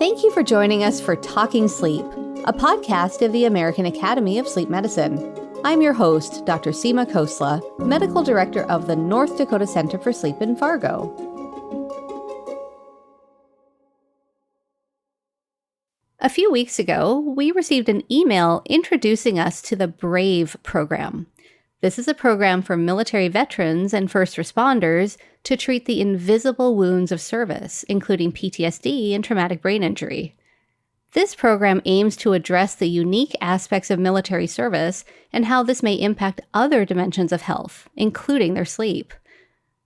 Thank you for joining us for Talking Sleep, a podcast of the American Academy of Sleep Medicine. I'm your host, Dr. Seema Khosla, Medical Director of the North Dakota Center for Sleep in Fargo. A few weeks ago, we received an email introducing us to the BRAVE program. This is a program for military veterans and first responders to treat the invisible wounds of service, including PTSD and traumatic brain injury. This program aims to address the unique aspects of military service and how this may impact other dimensions of health, including their sleep.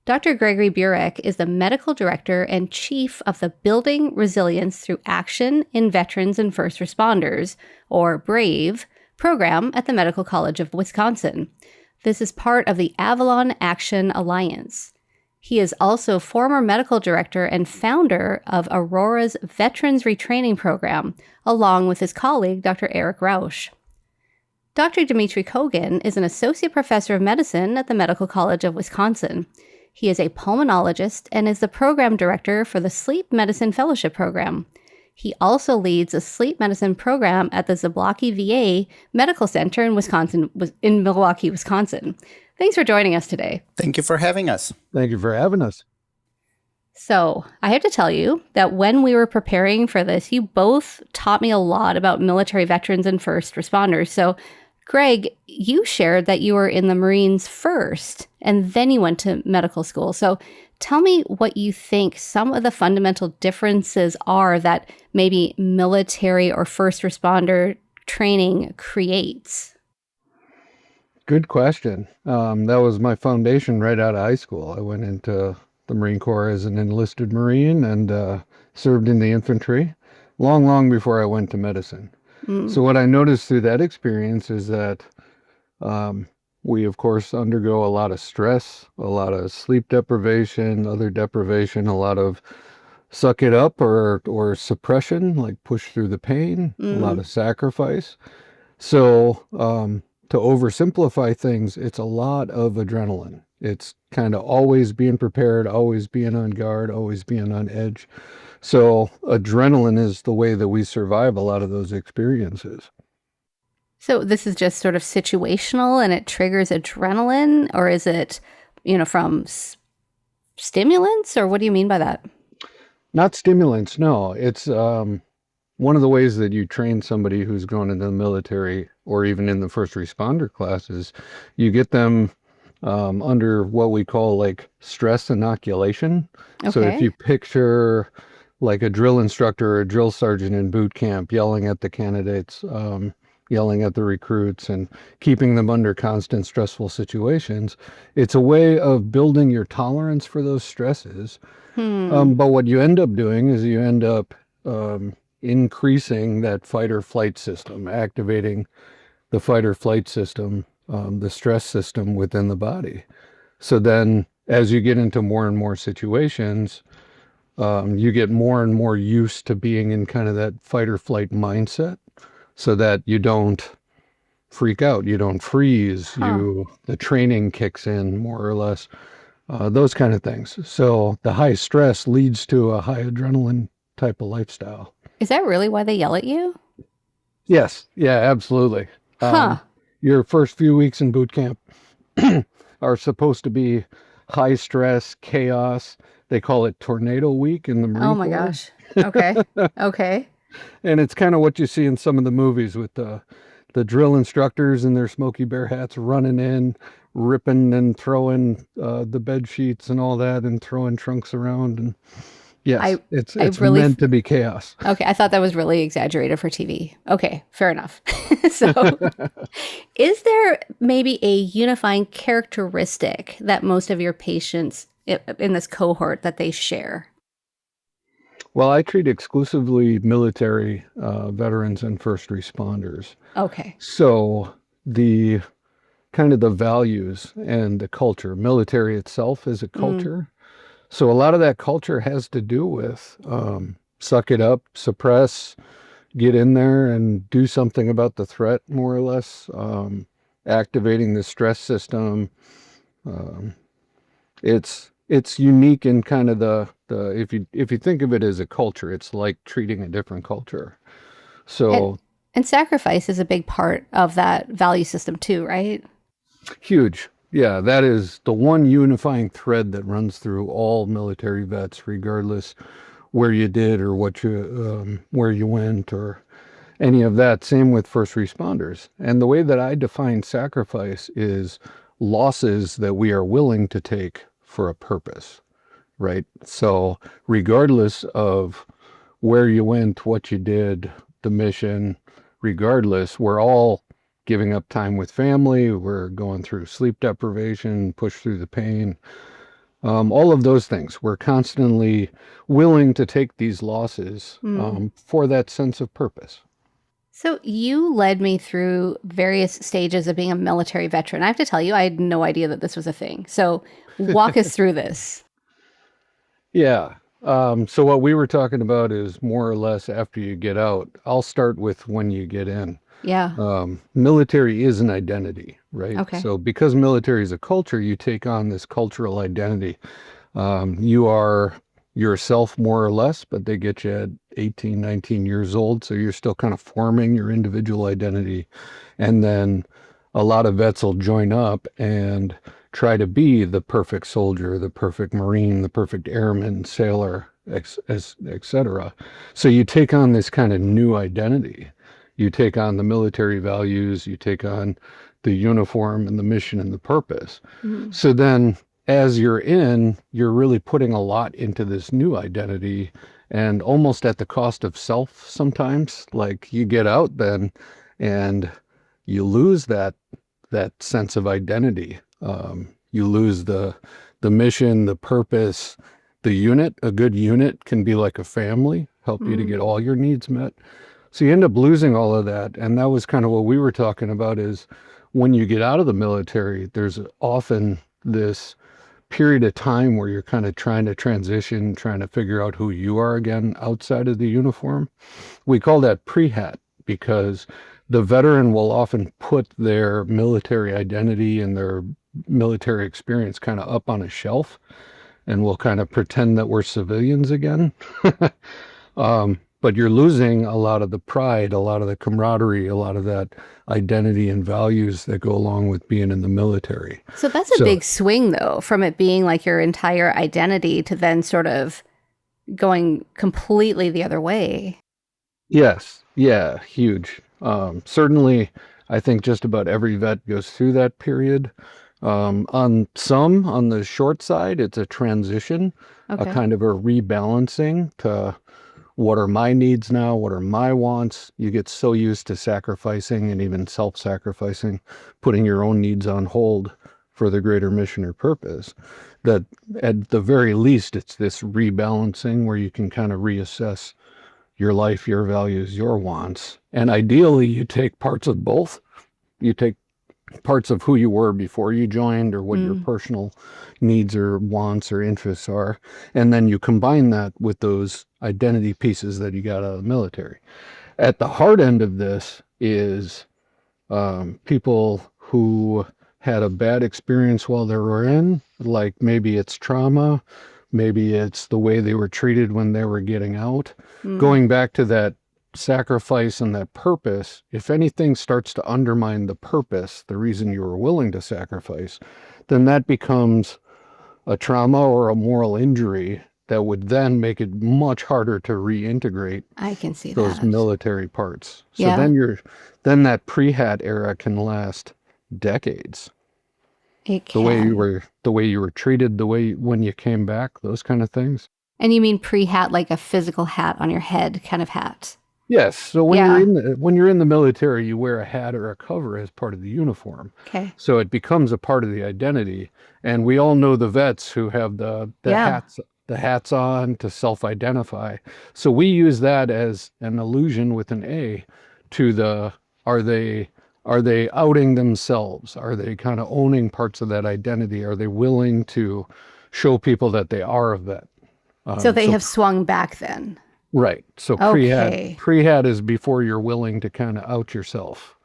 Dr. Gregory Burek is the medical director and chief of the Building Resilience Through Action in Veterans and First Responders, or BRAVE, program at the Medical College of Wisconsin. This is part of the Avalon Action Alliance. He is also former medical director and founder of Aurora's Veterans Retraining Program, along with his colleague, Dr. Eric Rausch. Dr. Dmitriy Kogan is an associate professor of medicine at the Medical College of Wisconsin. He is a pulmonologist and is the program director for the Sleep Medicine Fellowship Program. He also leads a sleep medicine program at the Zablocki VA Medical Center in Milwaukee, Wisconsin. Thanks for joining us today. Thank you for having us. Thank you for having us. So I have to tell you that when we were preparing for this, you both taught me a lot about military veterans and first responders. So Greg, you shared that you were in the Marines first, and then you went to medical school. So tell me what you think some of the fundamental differences are that maybe military or first responder training creates. Good question. That was my foundation right out of high school. I went into the Marine Corps as an enlisted Marine and served in the infantry long before I went to medicine. So what I noticed through that experience is that we, of course, undergo a lot of stress, a lot of sleep deprivation, other deprivation, a lot of suck it up or suppression, like push through the pain, a lot of sacrifice. So to oversimplify things, it's a lot of adrenaline. It's kind of always being prepared, always being on guard, always being on edge. So adrenaline is the way that we survive a lot of those experiences. So this is just sort of situational and it triggers adrenaline, or is it, from stimulants, or what do you mean by that? Not stimulants, no. It's one of the ways that you train somebody who's going into the military or even in the first responder classes, you get them under what we call like stress inoculation. Okay. So if you picture like a drill instructor or a drill sergeant in boot camp yelling at the candidates, yelling at the recruits and keeping them under constant stressful situations, it's a way of building your tolerance for those stresses. But what you end up doing is you end up increasing that fight or flight system, activating the fight or flight system, the stress system within the body. So then as you get into more and more situations, you get more and more used to being in kind of that fight or flight mindset so that you don't freak out, you don't freeze, the training kicks in more or less, those kind of things. So the high stress leads to a high adrenaline type of lifestyle. Is that really why they yell at you? Yes. Yeah, absolutely. Your first few weeks in boot camp are supposed to be high stress, chaos. They call it tornado week in the Marine Corps. Oh my gosh. Okay. Okay. And it's kind of what you see in some of the movies with the drill instructors in their Smokey Bear hats running in, ripping and throwing the bed sheets and all that and throwing trunks around. And yes, it's really meant to be chaos. Okay, I thought that was really exaggerated for TV. Okay, fair enough. So is there maybe a unifying characteristic that most of your patients in this cohort that they share? Well, I treat exclusively military veterans and first responders. Okay. So the kind of the values and the culture, military itself is a culture. So a lot of that culture has to do with suck it up, suppress, get in there and do something about the threat, more or less, activating the stress system. It's it's unique in kind of the if you think of it as a culture, it's like treating a different culture. And So and sacrifice is a big part of that value system too, right? huge. Yeah, that is the one unifying thread that runs through all military vets, regardless where you did or what you where you went or any of that. Same with first responders. And the way that I define sacrifice is losses that we are willing to take for a purpose, right? So regardless of where you went, what you did, the mission, regardless, we're all giving up time with family. We're going through sleep deprivation, push through the pain, all of those things. We're constantly willing to take these losses Mm. for that sense of purpose. So you led me through various stages of being a military veteran. I have to tell you, I had no idea that this was a thing. So walk us through this. Yeah. So what we were talking about is more or less after you get out. I'll start with when you get in. Yeah. Military is an identity, right? Okay. So because military is a culture, you take on this cultural identity. You are yourself more or less, but they get you at 18, 19 years old. So you're still kind of forming your individual identity. And then a lot of vets will join up and try to be the perfect soldier, the perfect Marine, the perfect airman, sailor, etc. So you take on this kind of new identity. You take on the military values, you take on the uniform and the mission and the purpose. Mm. So then as you're in, you're really putting a lot into this new identity and almost at the cost of self sometimes. Like you get out then and you lose that sense of identity. You lose the mission, the purpose, the unit. A good unit can be like a family, help you to Mm. get all your needs met. So you end up losing all of that. And that was kind of what we were talking about is when you get out of the military, there's often this period of time where you're kind of trying to transition, trying to figure out who you are again outside of the uniform. We call that pre-hat because the veteran will often put their military identity and their military experience kind of up on a shelf and we'll kind of pretend that we're civilians again. But you're losing a lot of the pride, a lot of the camaraderie, a lot of that identity and values that go along with being in the military. So that's a So big swing, though, from it being like your entire identity to then sort of going completely the other way. yes, yeah, huge. Certainly, I think just about every vet goes through that period. On the short side, it's a transition, a Okay. kind of a rebalancing to what are my needs now? What are my wants? You get so used to sacrificing and even self-sacrificing, putting your own needs on hold for the greater mission or purpose, that at the very least, it's this rebalancing where you can kind of reassess your life, your values, your wants. And ideally, you take parts of both. You take parts of who you were before you joined or what your Mm. personal needs or wants or interests are. And then you combine that with those identity pieces that you got out of the military. At the hard end of this is people who had a bad experience while they were in, like maybe it's trauma, maybe it's the way they were treated when they were getting out. Mm. Going back to that sacrifice and that purpose, if anything starts to undermine the purpose, the reason you were willing to sacrifice, then that becomes a trauma or a moral injury that would then make it much harder to reintegrate I can see those that. military parts. So Yeah, then that pre-hat era can last decades. it can. The way you were treated, the way when you came back, those kind of things. And you mean pre-hat, like a physical hat on your head kind of hat? Yes. So Yeah. when you're in the military, you wear a hat or a cover as part of the uniform. Okay. So it becomes a part of the identity. And we all know the vets who have Yeah. the hats on to self-identify. So we use that as an allusion with an A to the are they are they outing themselves? Are they kind of owning parts of that identity? Are they willing to show people that they are a vet? So they So have swung back then. right. So Okay. pre-hat is before you're willing to kind of out yourself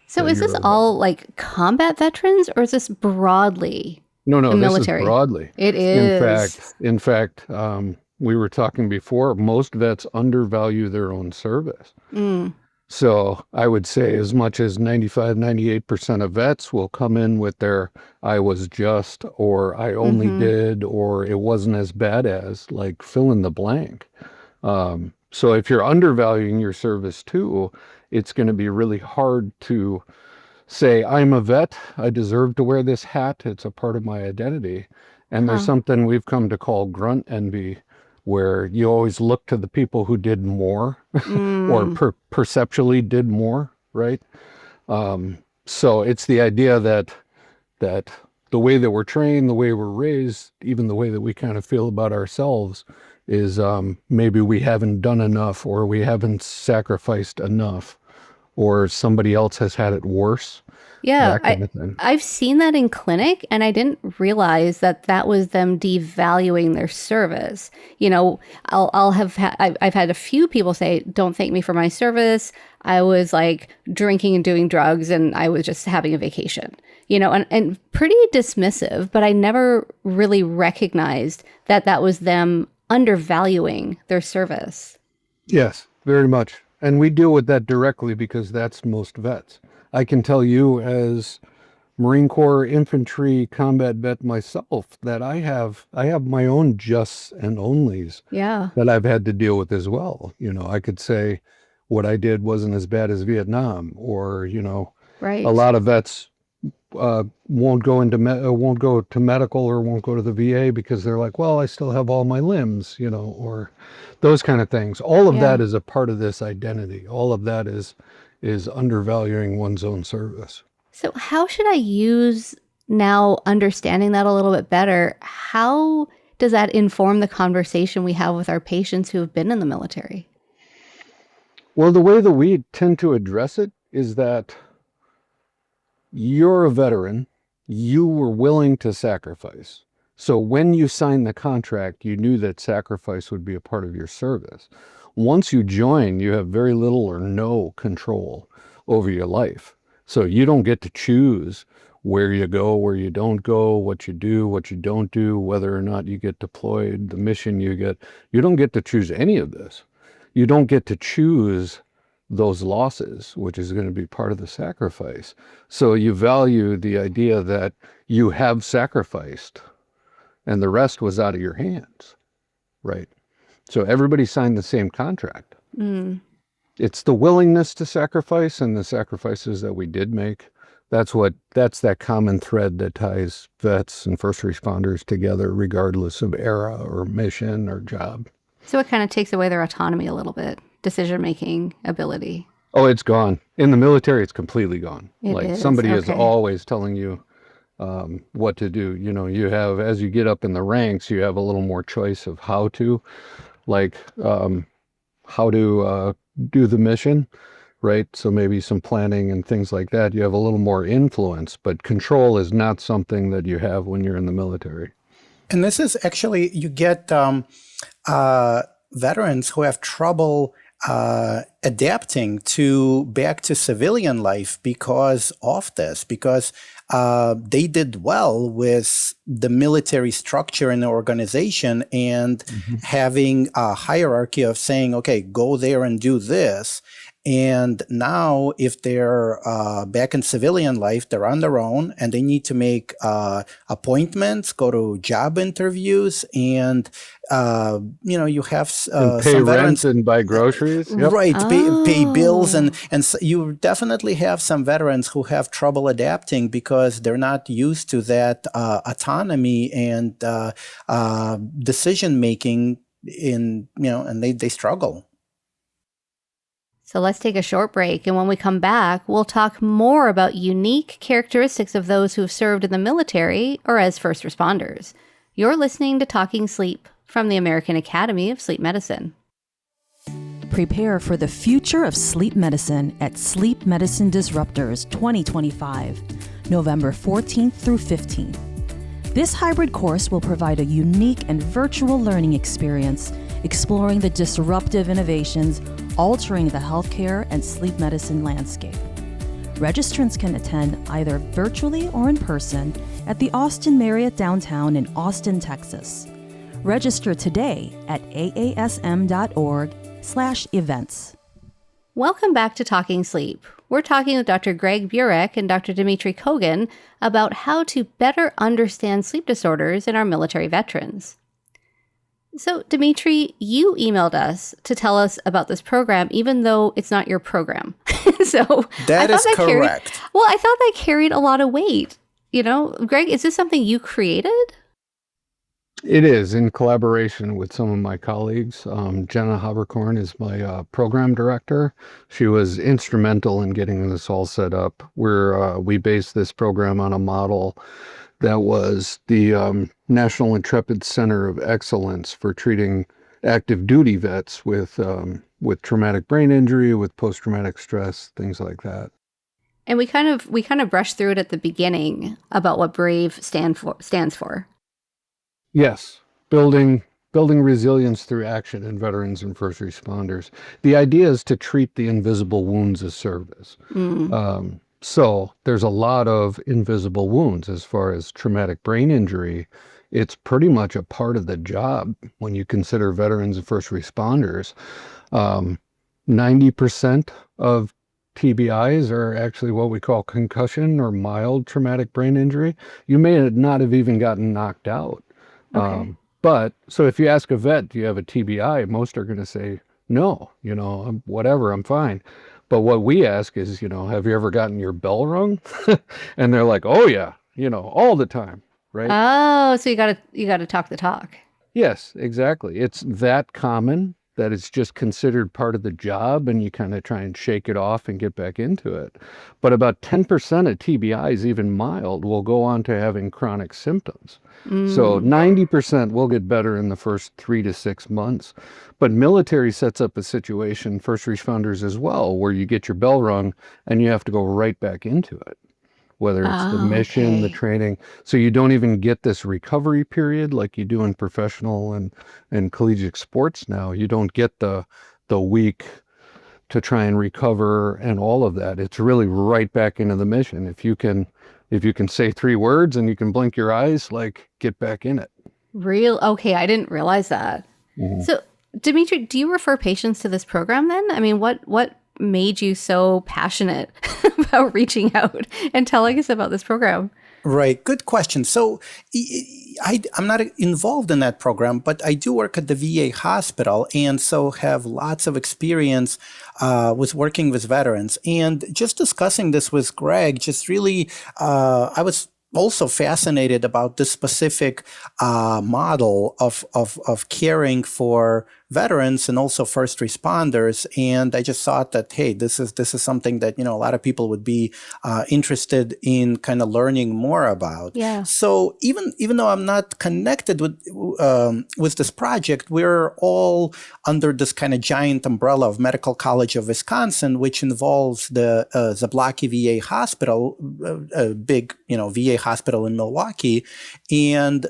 So that is this you're a vet. all like combat veterans or is this broadly? No, the no, this is military? broadly. It In is. fact, we were talking before, most vets undervalue their own service. Mm, So I would say as much as 95, 98% of vets will come in with their I was just, or I only mm-hmm. did, or it wasn't as bad as, like fill in the blank. So if you're undervaluing your service too, it's going to be really hard to say, I'm a vet, I deserve to wear this hat, it's a part of my identity. And there's Huh. something we've come to call grunt envy, where you always look to the people who did more or Mm, perceptually did more, right? So it's the idea that the way that we're trained, the way we're raised, even the way that we kind of feel about ourselves is maybe we haven't done enough, or we haven't sacrificed enough, or somebody else has had it worse, yeah, that kind of thing. I've seen that in clinic, and I didn't realize that that was them devaluing their service. You know, I've had a few people say, "Don't thank me for my service. I was like drinking and doing drugs, and I was just having a vacation." You know, and pretty dismissive, but I never really recognized that that was them undervaluing their service. Yes, very much. And we deal with that directly because that's most vets. I can tell you as Marine Corps infantry combat vet myself that I have my own justs and onlys Yeah, that I've had to deal with as well. You know, I could say what I did wasn't as bad as Vietnam, or, you know, a right. lot of vets won't go to medical or won't go to the VA because they're like, well, I still have all my limbs, you know, or those kind of things. All of Yeah. that is a part of this identity. All of that is undervaluing one's own service. So, how should I use now understanding that a little bit better? How does that inform the conversation we have with our patients who have been in the military? Well, the way that we tend to address it is that you're a veteran, you were willing to sacrifice. So when you signed the contract, you knew that sacrifice would be a part of your service. Once you join, you have very little or no control over your life. So you don't get to choose where you go, where you don't go, what you do, what you don't do, whether or not you get deployed, the mission you get. You don't get to choose any of this. You don't get to choose those losses, which is going to be part of the sacrifice. So you value the idea that you have sacrificed and the rest was out of your hands, right? So everybody signed the same contract. Mm. It's the willingness to sacrifice and the sacrifices that we did make. That's that common thread that ties vets and first responders together, regardless of era or mission or job. So, it kind of takes away their autonomy a little bit, decision making ability. Oh, it's gone. In the military, it's completely gone. It Like is. somebody is Okay. always telling you what to do. You know, you have, as you get up in the ranks, you have a little more choice of how to, like, how to do the mission, right? So maybe some planning and things like that. You have a little more influence, but control is not something that you have when you're in the military. And this is actually, you get veterans who have trouble adapting back to civilian life because of this, because they did well with the military structure and the organization and having a hierarchy of saying, okay, go there and do this. And now if they're back in civilian life, they're on their own and they need to make appointments, go to job interviews, and you have And pay some rent veterans, and buy groceries. Yep. right? Pay bills, Oh. and so you definitely have some veterans who have trouble adapting because they're not used to that autonomy and decision making and they struggle. So, let's take a short break. And when we come back, we'll talk more about unique characteristics of those who have served in the military or as first responders. You're listening to Talking Sleep from the American Academy of Sleep Medicine. Prepare for the future of sleep medicine at Sleep Medicine Disruptors 2025, November 14th through 15th. This hybrid course will provide a unique and virtual learning experience exploring the disruptive innovations altering the healthcare and sleep medicine landscape. Registrants can attend either virtually or in person at the Austin Marriott Downtown in Austin, Texas. Register today at aasm.org/events. Welcome back to Talking Sleep. We're talking with Dr. Greg Burek and Dr. Dmitriy Kogan about how to better understand sleep disorders in our military veterans. So, Dmitry, you emailed us to tell us about this program, even though it's not your program. So That is correct. I thought that carried a lot of weight. You know, Greg, is this something you created? It is in collaboration with some of my colleagues. Jenna Haberkorn is my program director. She was instrumental in getting this all set up. We based this program on a model that was the National Intrepid Center of Excellence for treating active duty vets with traumatic brain injury, with post-traumatic stress, things like that. And we kind of brushed through it at the beginning about what BRAVE stands for. Yes, building resilience through action in veterans and first responders. The idea is to treat the invisible wounds of service. So there's a lot of invisible wounds as far as traumatic brain injury. It's pretty much a part of the job when you consider veterans and first responders. 90% of TBIs are actually what we call concussion or mild traumatic brain injury. You may not have even gotten knocked out. Okay. But so if you ask a vet, do you have a TBI? Most are going to say, no, whatever, I'm fine. But what we ask is, have you ever gotten your bell rung? And they're like, oh yeah, all the time, right? Oh, so you gotta talk the talk. Yes, exactly. It's that common that it's just considered part of the job and you kind of try and shake it off and get back into it. But about 10% of TBIs, even mild, will go on to having chronic symptoms. So 90% will get better in the first 3 to 6 months. But military sets up a situation, first responders as well, where you get your bell rung and you have to go right back into it, whether it's the mission, the training. So you don't even get this recovery period like you do in professional and collegiate sports now. You don't get the week to try and recover and all of that. It's really right back into the mission. If you can say 3 words and you can blink your eyes, get back in it. Okay, I didn't realize that. So, Dmitry, do you refer patients to this program then? I mean, what made you so passionate about reaching out and telling us about this program? Right. Good question. So I'm not involved in that program, but I do work at the VA hospital and so have lots of experience with working with veterans. And just discussing this with Greg, just really, I was also fascinated about this specific model of caring for veterans and also first responders. And I just thought that, hey, this is something that, a lot of people would be interested in kind of learning more about. Yeah. So even though I'm not connected with this project, we're all under this kind of giant umbrella of Medical College of Wisconsin, which involves the Zablocki VA Hospital, a big, VA hospital in Milwaukee. And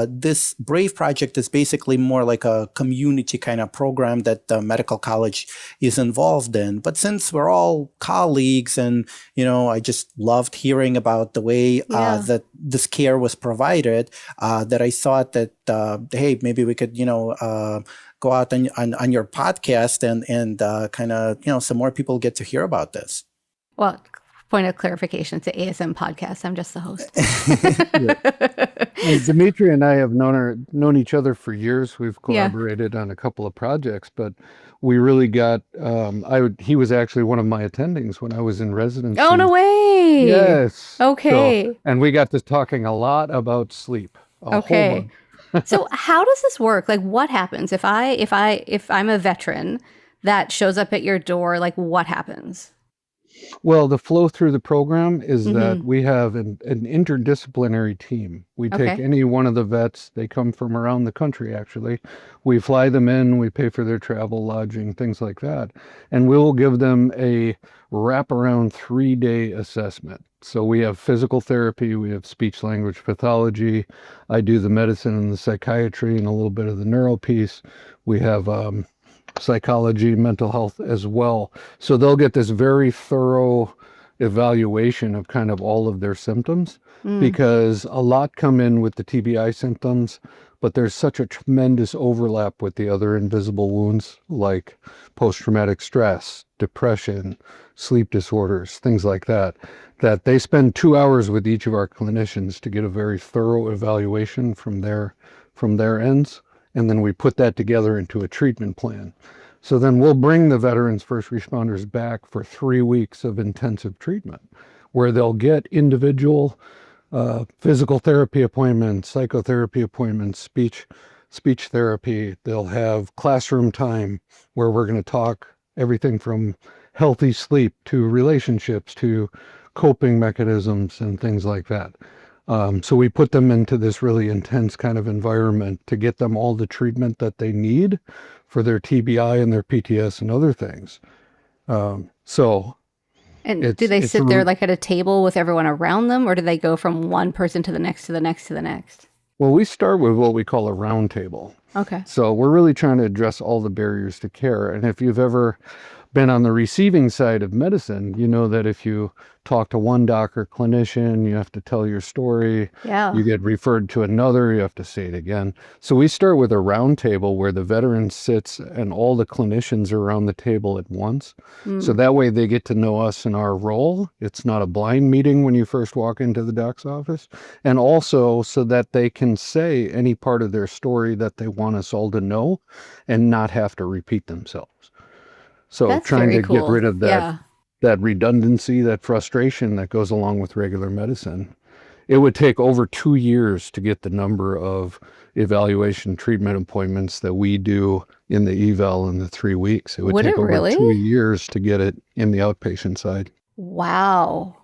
this BRAVE project is basically more like a community kind of program that the medical college is involved in. But since we're all colleagues and, I just loved hearing about the way that this care was provided, that I thought that, hey, maybe we could, go out on your podcast and kind of, some more people get to hear about this. Well, point of clarification, it's an ASM podcast. I'm just the host. Dmitry and I have known each other for years. We've collaborated on a couple of projects, but we really got, he was actually one of my attendings when I was in residency. Oh, no way. Yes. Okay. And we got to talking a lot about sleep. Okay. So how does this work? Like, what happens if I'm a veteran that shows up at your door? Like, what happens? Well, the flow through the program is that we have an interdisciplinary team. We take any one of the vets. They come from around the country, actually. We fly them in. We pay for their travel, lodging, things like that. And we will give them a wraparound 3-day assessment. So we have physical therapy. We have speech language pathology. I do the medicine and the psychiatry and a little bit of the neuro piece. We have psychology, mental health as well. So they'll get this very thorough evaluation of kind of all of their symptoms, because a lot come in with the TBI symptoms, but there's such a tremendous overlap with the other invisible wounds like post-traumatic stress, depression, sleep disorders, things like that, that they spend 2 hours with each of our clinicians to get a very thorough evaluation from their ends. And then we put that together into a treatment plan. So then we'll bring the veterans first responders back for 3 weeks of intensive treatment where they'll get individual physical therapy appointments, psychotherapy appointments, speech therapy. They'll have classroom time where we're going to talk everything from healthy sleep to relationships to coping mechanisms and things like that. So we put them into this really intense kind of environment to get them all the treatment that they need for their TBI and their PTS and other things. And do they sit there like at a table with everyone around them, or do they go from one person to the next, to the next, to the next? Well, we start with what we call a round table. Okay. So we're really trying to address all the barriers to care. And if you've ever been on the receiving side of medicine, you know that if you talk to one doc or clinician, you have to tell your story. Yeah. You get referred to another, you have to say it again. So we start with a round table where the veteran sits and all the clinicians are around the table at once. So that way they get to know us in our role. It's not a blind meeting when you first walk into the doc's office. And also so that they can say any part of their story that they want us all to know and not have to repeat themselves. So That's trying very to cool. get rid of that, Yeah. that redundancy, that frustration that goes along with regular medicine. It would take over 2 years to get the number of evaluation treatment appointments that we do in the eval in the 3 weeks. It would take over really? 2 years to get it in the outpatient side. Wow.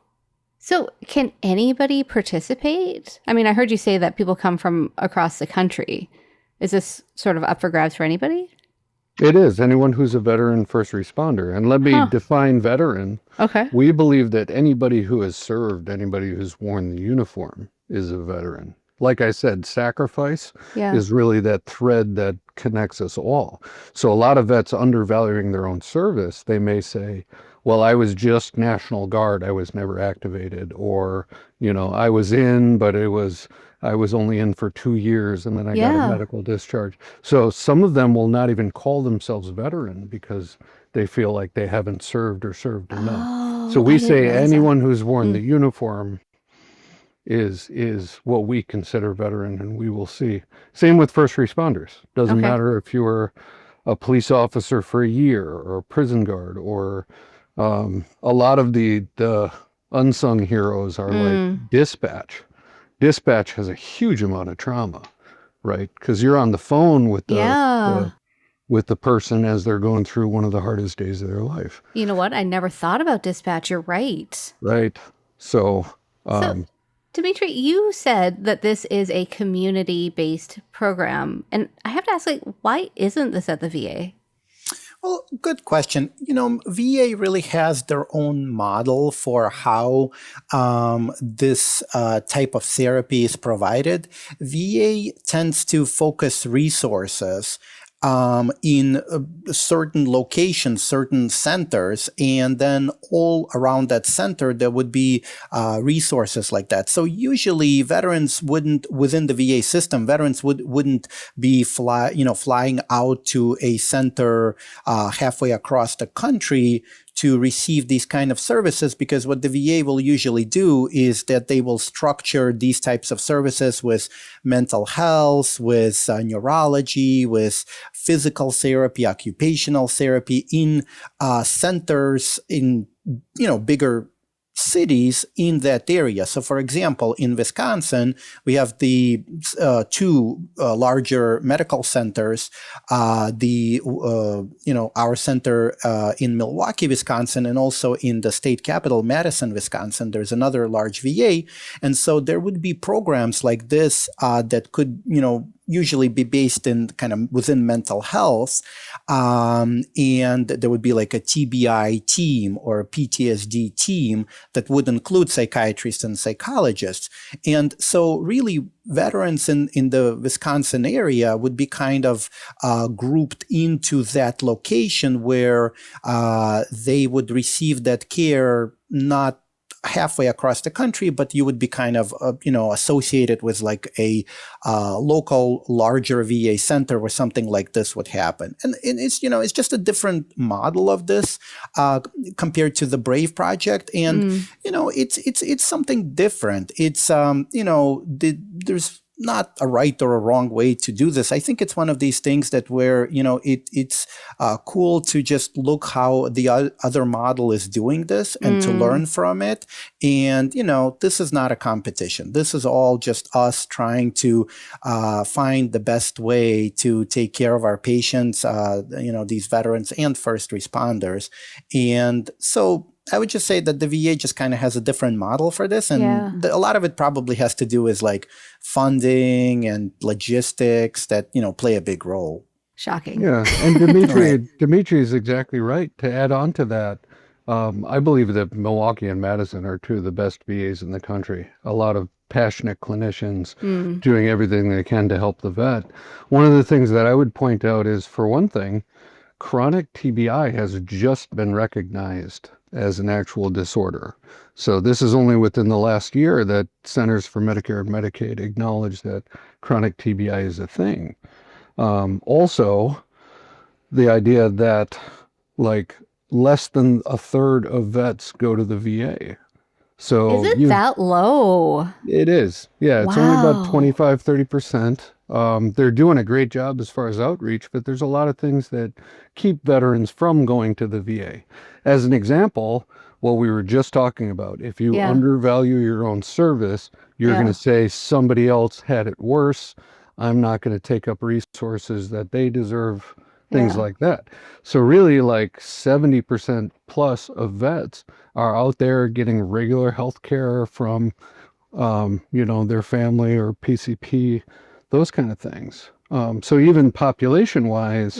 So can anybody participate? I mean, I heard you say that people come from across the country. Is this sort of up for grabs for anybody? It is anyone who's a veteran first responder. And let me define veteran. Okay. We believe that anybody who has served, anybody who's worn the uniform is a veteran. Like I said, sacrifice is really that thread that connects us all. So a lot of vets undervaluing their own service, they may say, well, I was just National Guard, I was never activated, or, you know, I was in, but I was only in for 2 years and then I got a medical discharge. So some of them will not even call themselves veteran because they feel like they haven't served or served enough. So we say anyone who's worn the uniform is what we consider veteran, and we will see. Same with first responders. Doesn't matter if you were a police officer for a year or a prison guard, or a lot of the unsung heroes are like dispatch. Dispatch has a huge amount of trauma, right? Because you're on the phone with the person as they're going through one of the hardest days of their life. You know what? I never thought about dispatch. You're right. Right. So Dmitry, you said that this is a community-based program. And I have to ask, like, why isn't this at the VA? Well, good question. You know, VA really has their own model for how this type of therapy is provided. VA tends to focus resources in certain locations, certain centers, and then all around that center there would be resources like that. So usually veterans wouldn't, within the VA system, veterans wouldn't be flying out to a center halfway across the country to receive these kind of services, because what the VA will usually do is that they will structure these types of services with mental health, with neurology, with physical therapy, occupational therapy in centers in, bigger cities in that area. So for example, in Wisconsin, we have the two larger medical centers, our center in Milwaukee, Wisconsin, and also in the state capital, Madison, Wisconsin, there's another large VA. And so there would be programs like this that could, usually be based in kind of within mental health. And there would be like a TBI team or a PTSD team that would include psychiatrists and psychologists. And so really veterans in the Wisconsin area would be kind of grouped into that location where they would receive that care not halfway across the country, but you would be kind of, associated with like a local larger VA center where something like this would happen. And it's just a different model of this compared to the Brave project. And, it's something different. It's, there's not a right or a wrong way to do this. I think it's one of these things that where, it's cool to just look how the other model is doing this and to learn from it. And, this is not a competition. This is all just us trying to find the best way to take care of our patients, these veterans and first responders. And so I would just say that the VA just kind of has a different model for this. And a lot of it probably has to do with like funding and logistics that, play a big role. Shocking. Yeah. And Dmitry is exactly right. To add on to that, I believe that Milwaukee and Madison are two of the best VAs in the country. A lot of passionate clinicians doing everything they can to help the vet. One of the things that I would point out is, for one thing, chronic TBI has just been recognized as an actual disorder. So this is only within the last year that Centers for Medicare and Medicaid acknowledged that chronic TBI is a thing. Also, the idea that like less than a third of vets go to the VA. So is it that low? It is. Yeah, it's only about 25, 30%. They're doing a great job as far as outreach, but there's a lot of things that keep veterans from going to the VA. As an example, what we were just talking about, if you undervalue your own service, you're going to say somebody else had it worse. I'm not going to take up resources that they deserve, things like that. So really, like 70% plus of vets are out there getting regular health care from, their family or PCP, those kind of things. So even population-wise,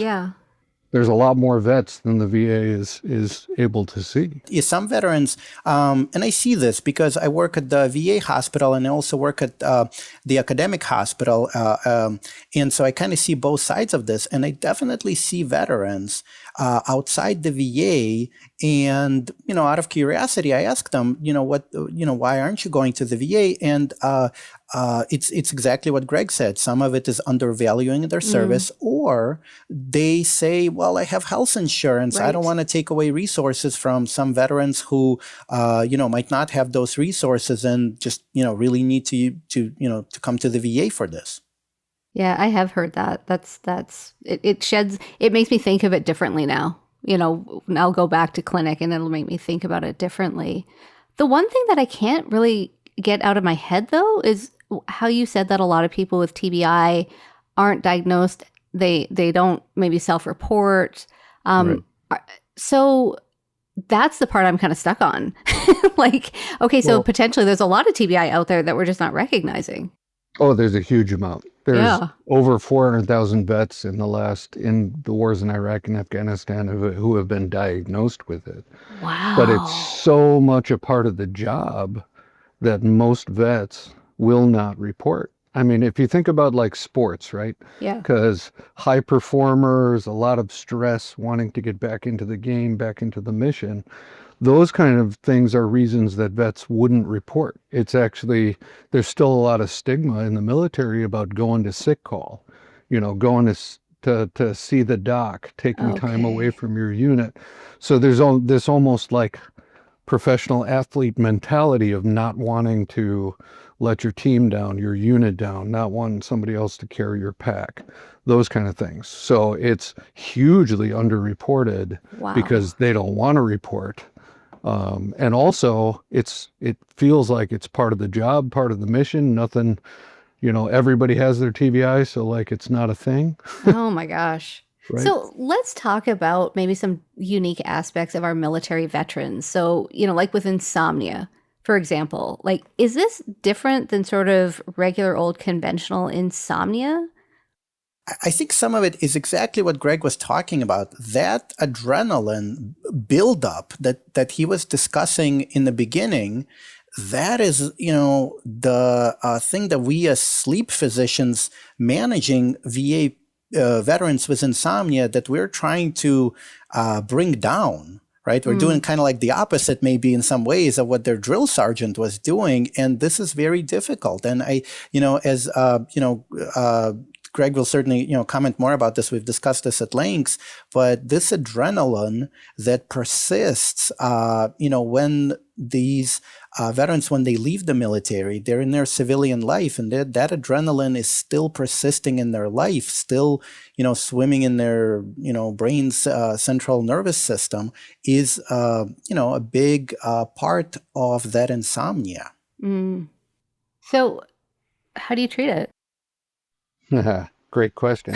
there's a lot more vets than the VA is able to see. Yeah, some veterans, and I see this because I work at the VA hospital and I also work at the academic hospital. And so I kind of see both sides of this. And I definitely see veterans outside the VA. And, out of curiosity, I ask them, why aren't you going to the VA? And it's exactly what Greg said. Some of it is undervaluing their service, or they say, well, I have health insurance. I don't want to take away resources from some veterans who, might not have those resources and just, really need to come to the VA for this. Yeah, I have heard that. It makes me think of it differently now. I'll go back to clinic and it'll make me think about it differently. The one thing that I can't really get out of my head, though, is how you said that a lot of people with TBI aren't diagnosed. They don't maybe self-report. So that's the part I'm kind of stuck on. So potentially there's a lot of TBI out there that we're just not recognizing. Oh, there's a huge amount. There's over 400,000 vets in the wars in Iraq and Afghanistan who have been diagnosed with it. Wow. But it's so much a part of the job that most vets will not report. I mean, if you think about like sports, right? Yeah. Because high performers, a lot of stress, wanting to get back into the game, back into the mission, those kind of things are reasons that vets wouldn't report. It's actually, there's still a lot of stigma in the military about going to sick call, going to see the doc, taking time away from your unit. So there's this almost like professional athlete mentality of not wanting to let your team down, your unit down, not wanting somebody else to carry your pack, those kind of things. So it's hugely underreported because they don't want to report. And also it feels like it's part of the job, part of the mission, nothing, everybody has their TBI. So like, it's not a thing. Oh my gosh. Right? So let's talk about maybe some unique aspects of our military veterans. So, like with insomnia, for example, like, is this different than sort of regular old conventional insomnia? I think some of it is exactly what Greg was talking about. That adrenaline buildup that he was discussing in the beginning, that is, the thing that we as sleep physicians managing VA veterans with insomnia that we're trying to bring down. right? We're doing kind of like the opposite, maybe in some ways, of what their drill sergeant was doing. And this is very difficult. And as Greg will certainly, comment more about this. We've discussed this at length, but this adrenaline that persists, when these veterans, when they leave the military, they're in their civilian life, and that adrenaline is still persisting in their life, still, swimming in their, brain's central nervous system is, a big part of that insomnia. So how do you treat it? Great question.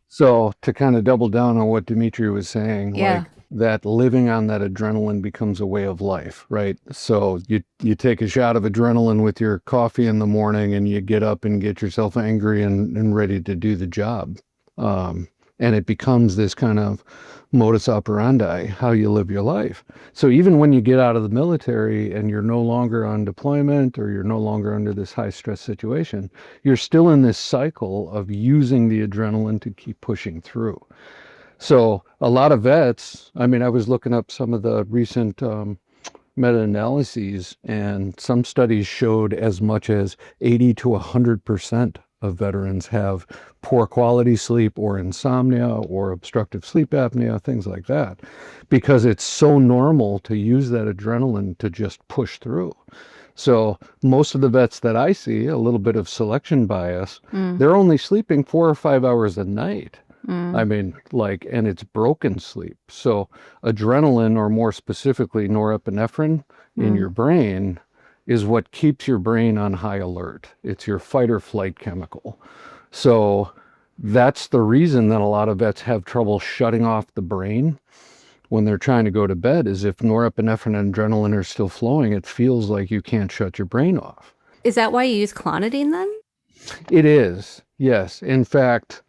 So to kind of double down on what Dmitry was saying, like that living on that adrenaline becomes a way of life, right? So you take a shot of adrenaline with your coffee in the morning and you get up and get yourself angry and ready to do the job. And it becomes this kind of modus operandi, how you live your life. So even when you get out of the military and you're no longer on deployment or you're no longer under this high stress situation, you're still in this cycle of using the adrenaline to keep pushing through. So a lot of vets, I was looking up some of the recent meta-analyses, and some studies showed as much as 80 to 100% of veterans have poor quality sleep or insomnia or obstructive sleep apnea, things like that, because it's so normal to use that adrenaline to just push through. So most of the vets that I see, a little bit of selection bias, they're only sleeping 4 or 5 hours a night. And it's broken sleep. So adrenaline, or more specifically norepinephrine in your brain, is what keeps your brain on high alert. It's your fight or flight chemical. So that's the reason that a lot of vets have trouble shutting off the brain when they're trying to go to bed, is if norepinephrine and adrenaline are still flowing, it feels like you can't shut your brain off. Is that why you use clonidine then? It is, yes. In fact,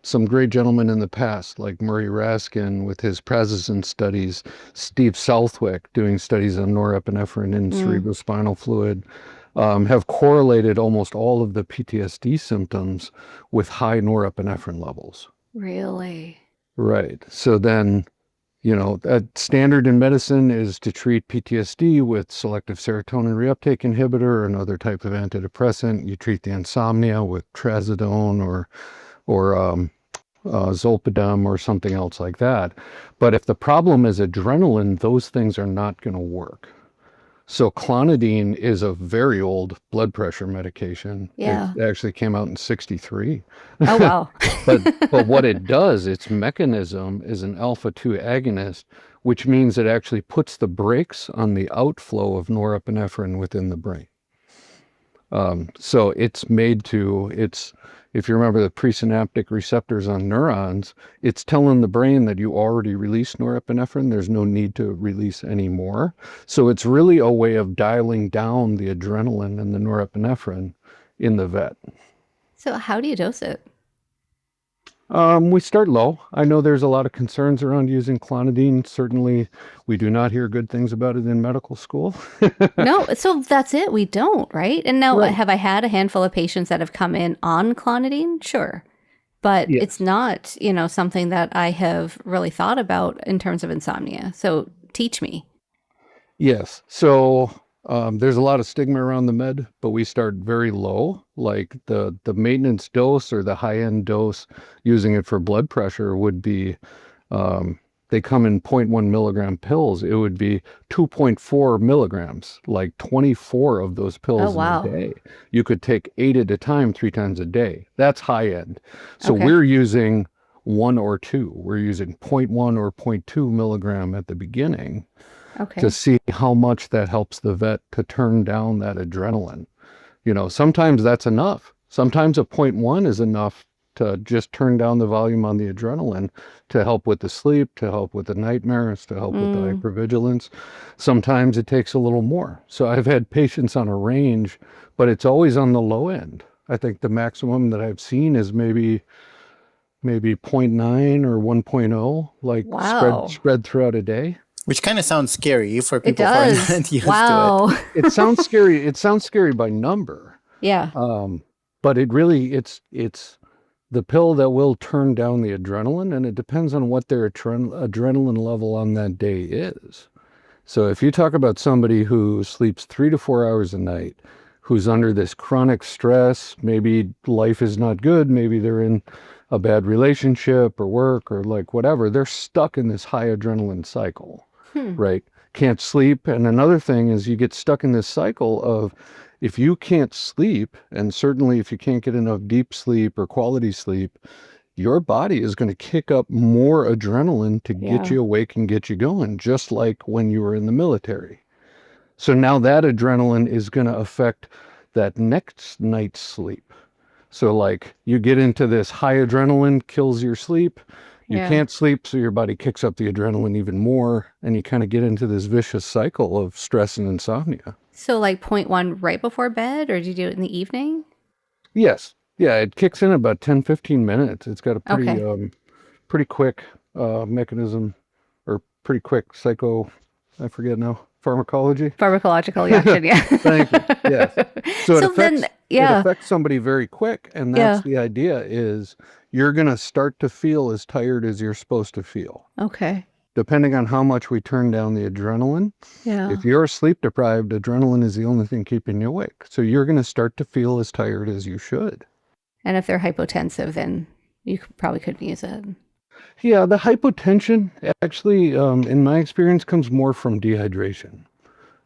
some great gentlemen in the past, like Murray Raskin with his prazosin studies, Steve Southwick doing studies on norepinephrine in cerebrospinal fluid, have correlated almost all of the PTSD symptoms with high norepinephrine levels. Really? Right. So then, that standard in medicine is to treat PTSD with selective serotonin reuptake inhibitor or another type of antidepressant. You treat the insomnia with trazodone or zolpidem or something else like that. But if the problem is adrenaline, those things are not going to work. So clonidine is a very old blood pressure medication. Yeah. It actually came out in 1963. Oh, wow. But what it does, its mechanism is an alpha-2 agonist, which means it actually puts the brakes on the outflow of norepinephrine within the brain. So it's made to, if you remember the presynaptic receptors on neurons, it's telling the brain that you already released norepinephrine. There's no need to release any more. So it's really a way of dialing down the adrenaline and the norepinephrine in the vet. So how do you dose it? We start low. I know there's a lot of concerns around using clonidine. Certainly, we do not hear good things about it in medical school. No, so that's it. We don't, right? And now, Right. Have I had a handful of patients that have come in on clonidine? Sure. But Yes. it's not, something that I have really thought about in terms of insomnia. So teach me. Yes. So there's a lot of stigma around the med, but we start very low. Like the maintenance dose or the high-end dose, using it for blood pressure would be, they come in 0.1 milligram pills. It would be 2.4 milligrams, like 24 of those pills in a day. You could take 8 at a time, 3 times a day. That's high-end. So we're using 1 or 2. We're using 0.1 or 0.2 milligram at the beginning. To see how much that helps the vet to turn down that adrenaline. Sometimes that's enough. Sometimes a 0.1 is enough to just turn down the volume on the adrenaline to help with the sleep, to help with the nightmares, to help with the hypervigilance. Sometimes it takes a little more. So I've had patients on a range, but it's always on the low end. I think the maximum that I've seen is maybe 0.9 or 1.0, like spread throughout a day. Which kind of sounds scary for people who are not used to it. It sounds scary. It sounds scary by number. Yeah. But it really, it's the pill that will turn down the adrenaline, and it depends on what their adrenaline level on that day is. So if you talk about somebody who sleeps 3 to 4 hours a night, who's under this chronic stress, maybe life is not good, maybe they're in a bad relationship or work or like whatever, they're stuck in this high adrenaline cycle, right? Can't sleep. And another thing is you get stuck in this cycle of, if you can't sleep, and certainly if you can't get enough deep sleep or quality sleep, your body is going to kick up more adrenaline to get you awake and get you going, just like when you were in the military. So now that adrenaline is going to affect that next night's sleep. So like you get into this high adrenaline, kills your sleep. You can't sleep, so your body kicks up the adrenaline even more, and you kind of get into this vicious cycle of stress and insomnia. So like 0.1 right before bed, or do you do it in the evening? Yes. Yeah, it kicks in about 10, 15 minutes. It's got a pretty quick mechanism, or pretty quick I forget now, pharmacology? Pharmacological reaction, yeah. Thank you, yes. So it it affects somebody very quick, and that's the idea is you're going to start to feel as tired as you're supposed to feel. Okay. Depending on how much we turn down the adrenaline. Yeah. If you're sleep deprived, adrenaline is the only thing keeping you awake. So you're going to start to feel as tired as you should. And if they're hypotensive, then you probably couldn't use it. Yeah, the hypotension actually, in my experience, comes more from dehydration.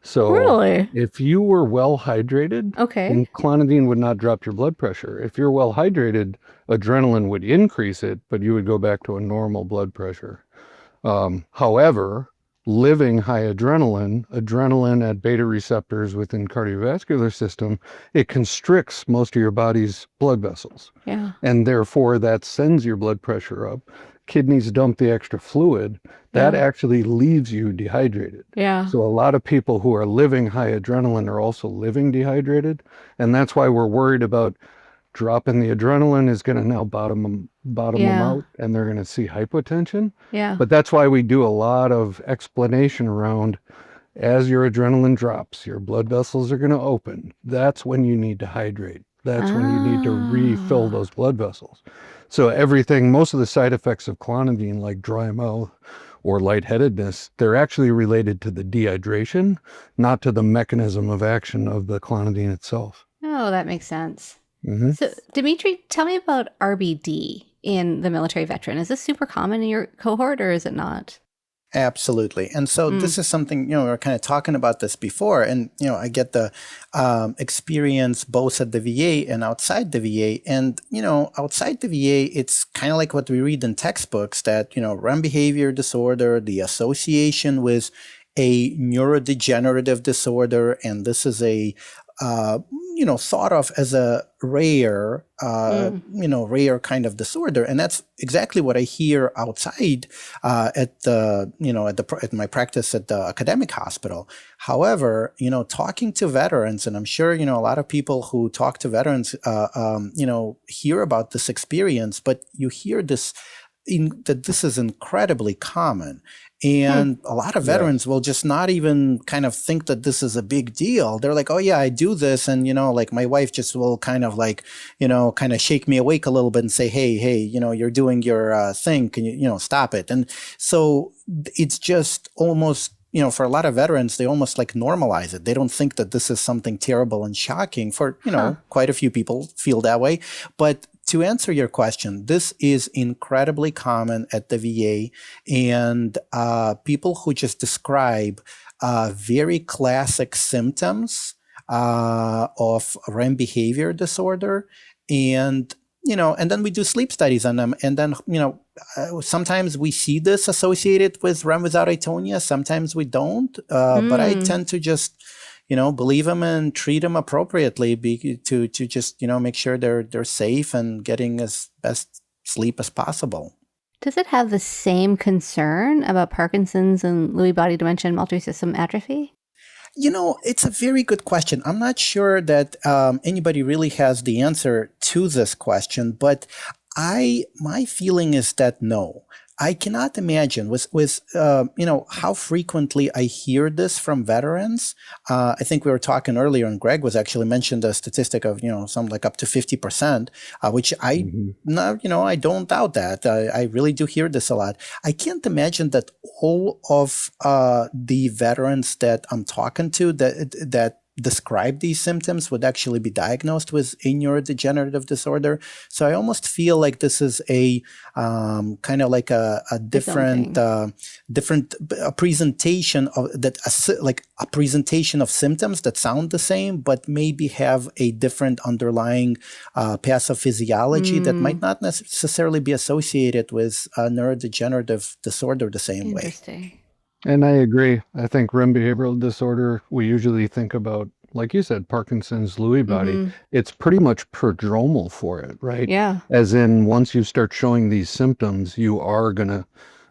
So Really? if you were well hydrated, Okay. then clonidine would not drop your blood pressure. If you're well hydrated, adrenaline would increase it, but you would go back to a normal blood pressure. However, living high adrenaline at beta receptors within cardiovascular system, it constricts most of your body's blood vessels. Yeah. And therefore that sends your blood pressure up. Kidneys dump the extra fluid. That actually leaves you dehydrated. Yeah. So a lot of people who are living high adrenaline are also living dehydrated. And that's why we're worried about dropping the adrenaline is going to now bottom them out, and they're going to see hypotension. Yeah. But that's why we do a lot of explanation around, as your adrenaline drops, your blood vessels are going to open. That's when you need to hydrate. That's when you need to refill those blood vessels. So most of the side effects of clonidine, like dry mouth or lightheadedness, they're actually related to the dehydration, not to the mechanism of action of the clonidine itself. Oh, that makes sense. Mm-hmm. So, Dmitry, tell me about RBD in the military veteran. Is this super common in your cohort, or is it not? Absolutely. And so this is something, we were kind of talking about this before, and, I get the experience both at the VA and outside the VA. And, outside the VA, it's kind of like what we read in textbooks that, REM behavior disorder, the association with a neurodegenerative disorder, and this is a thought of as a rare, rare kind of disorder, and that's exactly what I hear outside at my practice at the academic hospital. However, talking to veterans, and I'm sure a lot of people who talk to veterans, hear about this experience, but you hear this that this is incredibly common. And a lot of veterans will just not even kind of think that this is a big deal. They're like, oh yeah, I do this. And, like my wife just will kind of like, kind of shake me awake a little bit and say, hey, you're doing your thing. Can you, stop it? And so it's just almost, for a lot of veterans, they almost like normalize it. They don't think that this is something terrible and shocking. For, quite a few people feel that way. But to answer your question, this is incredibly common at the VA, and people who just describe very classic symptoms of REM behavior disorder, and and then we do sleep studies on them, and then sometimes we see this associated with REM without atonia, sometimes we don't, but I tend to just believe them and treat them appropriately to just, make sure they're safe and getting as best sleep as possible. Does it have the same concern about Parkinson's and Lewy body dementia and multisystem atrophy? It's a very good question. I'm not sure that anybody really has the answer to this question, but my feeling is that no. I cannot imagine with how frequently I hear this from veterans. I think we were talking earlier, and Greg was actually mentioned a statistic of some like up to 50%, which I no, I don't doubt that. I really do hear this a lot. I can't imagine that all of the veterans that I'm talking to that describe these symptoms would actually be diagnosed with a neurodegenerative disorder. So I almost feel like this is a kind of like a different presentation of that, like a presentation of symptoms that sound the same, but maybe have a different underlying pathophysiology that might not necessarily be associated with a neurodegenerative disorder the same way. Interesting. And I agree. I think REM behavioral disorder, we usually think about, like you said, Parkinson's, Lewy body. It's pretty much prodromal for it, right? Yeah. As in, once you start showing these symptoms, you are going to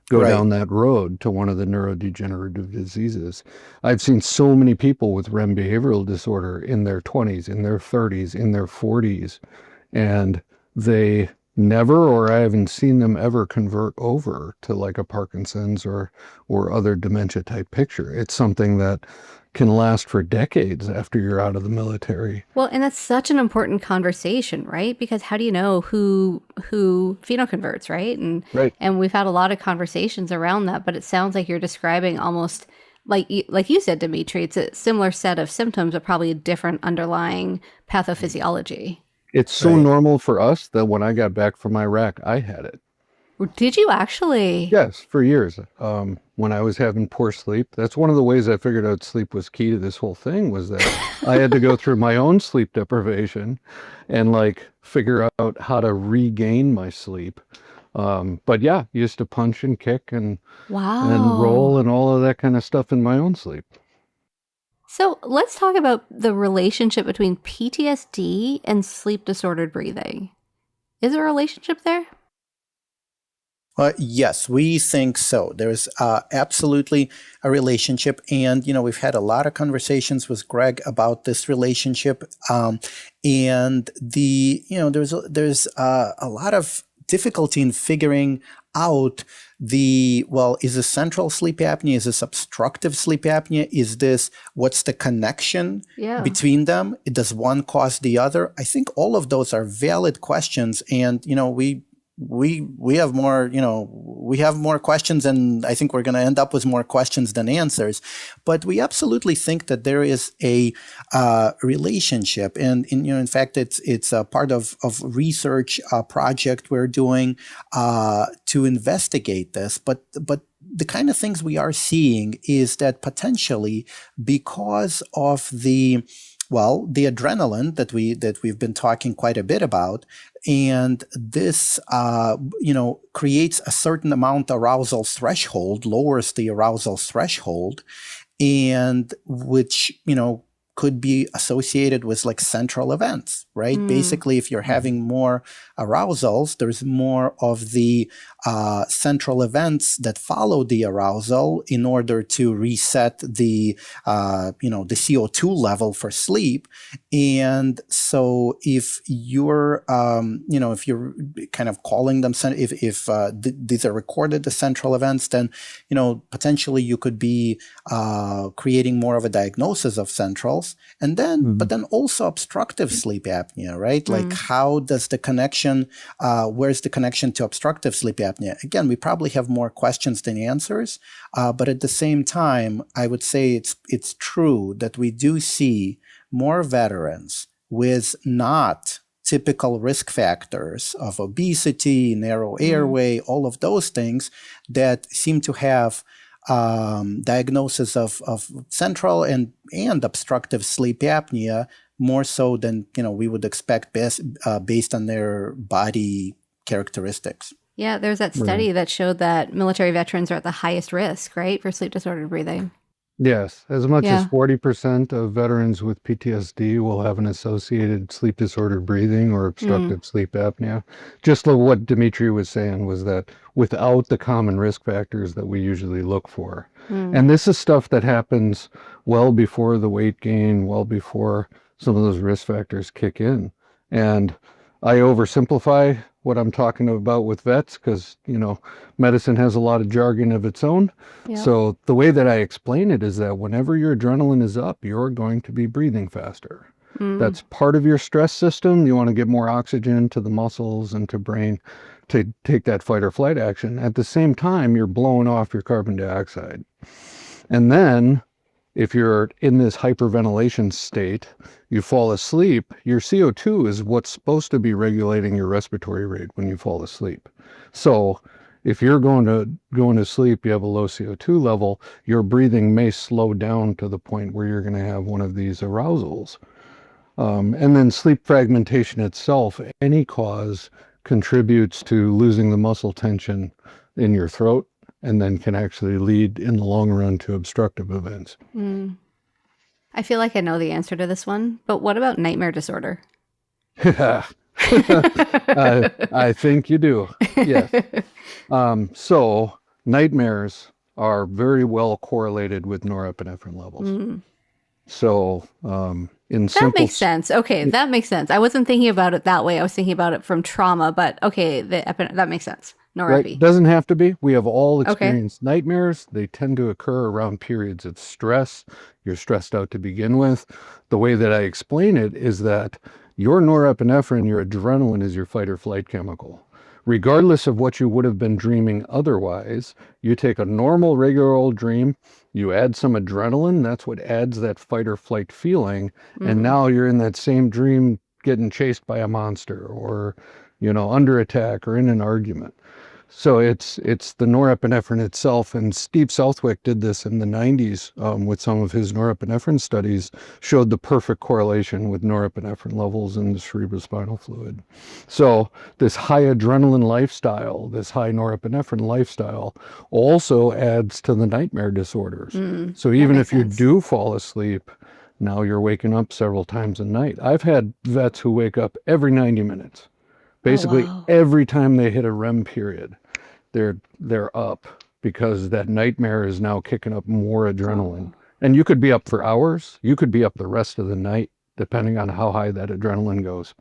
go down that road to one of the neurodegenerative diseases. I've seen so many people with REM behavioral disorder in their 20s, in their 30s, in their 40s, and they never, or I haven't seen them ever convert over to like a Parkinson's or other dementia type picture. It's something that can last for decades after you're out of the military. Well, and that's such an important conversation, right? Because how do you know who phenoconverts, right? And we've had a lot of conversations around that, but it sounds like you're describing almost like you said, Dmitry, it's a similar set of symptoms, but probably a different underlying pathophysiology. It's so normal for us that when I got back from Iraq, I had it. Did you actually? Yes, for years. When I was having poor sleep, that's one of the ways I figured out sleep was key to this whole thing, was that I had to go through my own sleep deprivation and like figure out how to regain my sleep. But yeah, used to punch and kick and roll and all of that kind of stuff in my own sleep. So let's talk about the relationship between PTSD and sleep disordered breathing. Is there a relationship there? Yes, we think so. There's absolutely a relationship. And, we've had a lot of conversations with Greg about this relationship. And there's a lot of difficulty in figuring out is this central sleep apnea? Is this obstructive sleep apnea? What's the connection between them? Does one cause the other? I think all of those are valid questions. And, we have more questions, and I think we're going to end up with more questions than answers. But we absolutely think that there is a relationship, and in fact, it's a part of research project we're doing to investigate this. But the kind of things we are seeing is that potentially because of the adrenaline that we've been talking quite a bit about, and this creates a certain amount arousal threshold, lowers the arousal threshold, and which could be associated with like central events, right? Basically, if you're having more arousals, there's more of the central events that follow the arousal in order to reset the the CO2 level for sleep. And so if you're if you're kind of calling them, if these are recorded as central events, then potentially you could be creating more of a diagnosis of centrals. And then, but then also obstructive sleep apnea, right? Like how does the connection, where's the connection to obstructive sleep apnea? Again, we probably have more questions than answers, but at the same time, I would say it's true that we do see more veterans with not typical risk factors of obesity, narrow airway, all of those things that seem to have diagnosis of central and obstructive sleep apnea more so than we would expect based on their body characteristics. Yeah, there's that study that showed that military veterans are at the highest risk, right, for sleep disordered breathing. Yes, as much as 40% of veterans with PTSD will have an associated sleep disordered breathing or obstructive sleep apnea. Just like what Dmitry was saying was that without the common risk factors that we usually look for. And this is stuff that happens well before the weight gain, well before some of those risk factors kick in. And I oversimplify what I'm talking about with vets because, medicine has a lot of jargon of its own. Yep. So the way that I explain it is that whenever your adrenaline is up, you're going to be breathing faster. That's part of your stress system. You want to get more oxygen to the muscles and to brain to take that fight or flight action. At the same time, you're blowing off your carbon dioxide. And then if you're in this hyperventilation state, you fall asleep, your CO2 is what's supposed to be regulating your respiratory rate when you fall asleep. So if you're going to sleep, you have a low CO2 level, your breathing may slow down to the point where you're going to have one of these arousals. And then sleep fragmentation itself, any cause contributes to losing the muscle tension in your throat and then can actually lead in the long run to obstructive events. I feel like I know the answer to this one, but what about nightmare disorder? I think you do. Yes. So nightmares are very well correlated with norepinephrine levels. So that makes sense. Okay, that makes sense. I wasn't thinking about it that way. I was thinking about it from trauma, but okay, that makes sense. Norepi. Right. Doesn't have to be. We have all experienced nightmares. They tend to occur around periods of stress. You're stressed out to begin with. The way that I explain it is that your norepinephrine, your adrenaline, is your fight or flight chemical. Regardless of what you would have been dreaming otherwise, you take a normal, regular old dream, you add some adrenaline, that's what adds that fight or flight feeling, and now you're in that same dream getting chased by a monster or, under attack or in an argument. So it's the norepinephrine itself, and Steve Southwick did this in the 90s with some of his norepinephrine studies, showed the perfect correlation with norepinephrine levels in the cerebrospinal fluid. So this high adrenaline lifestyle, this high norepinephrine lifestyle also adds to the nightmare disorders. So even if you do fall asleep, now you're waking up several times a night. I've had vets who wake up every 90 minutes. Basically, every time they hit a REM period, they're up because that nightmare is now kicking up more adrenaline. And you could be up for hours. You could be up the rest of the night, depending on how high that adrenaline goes.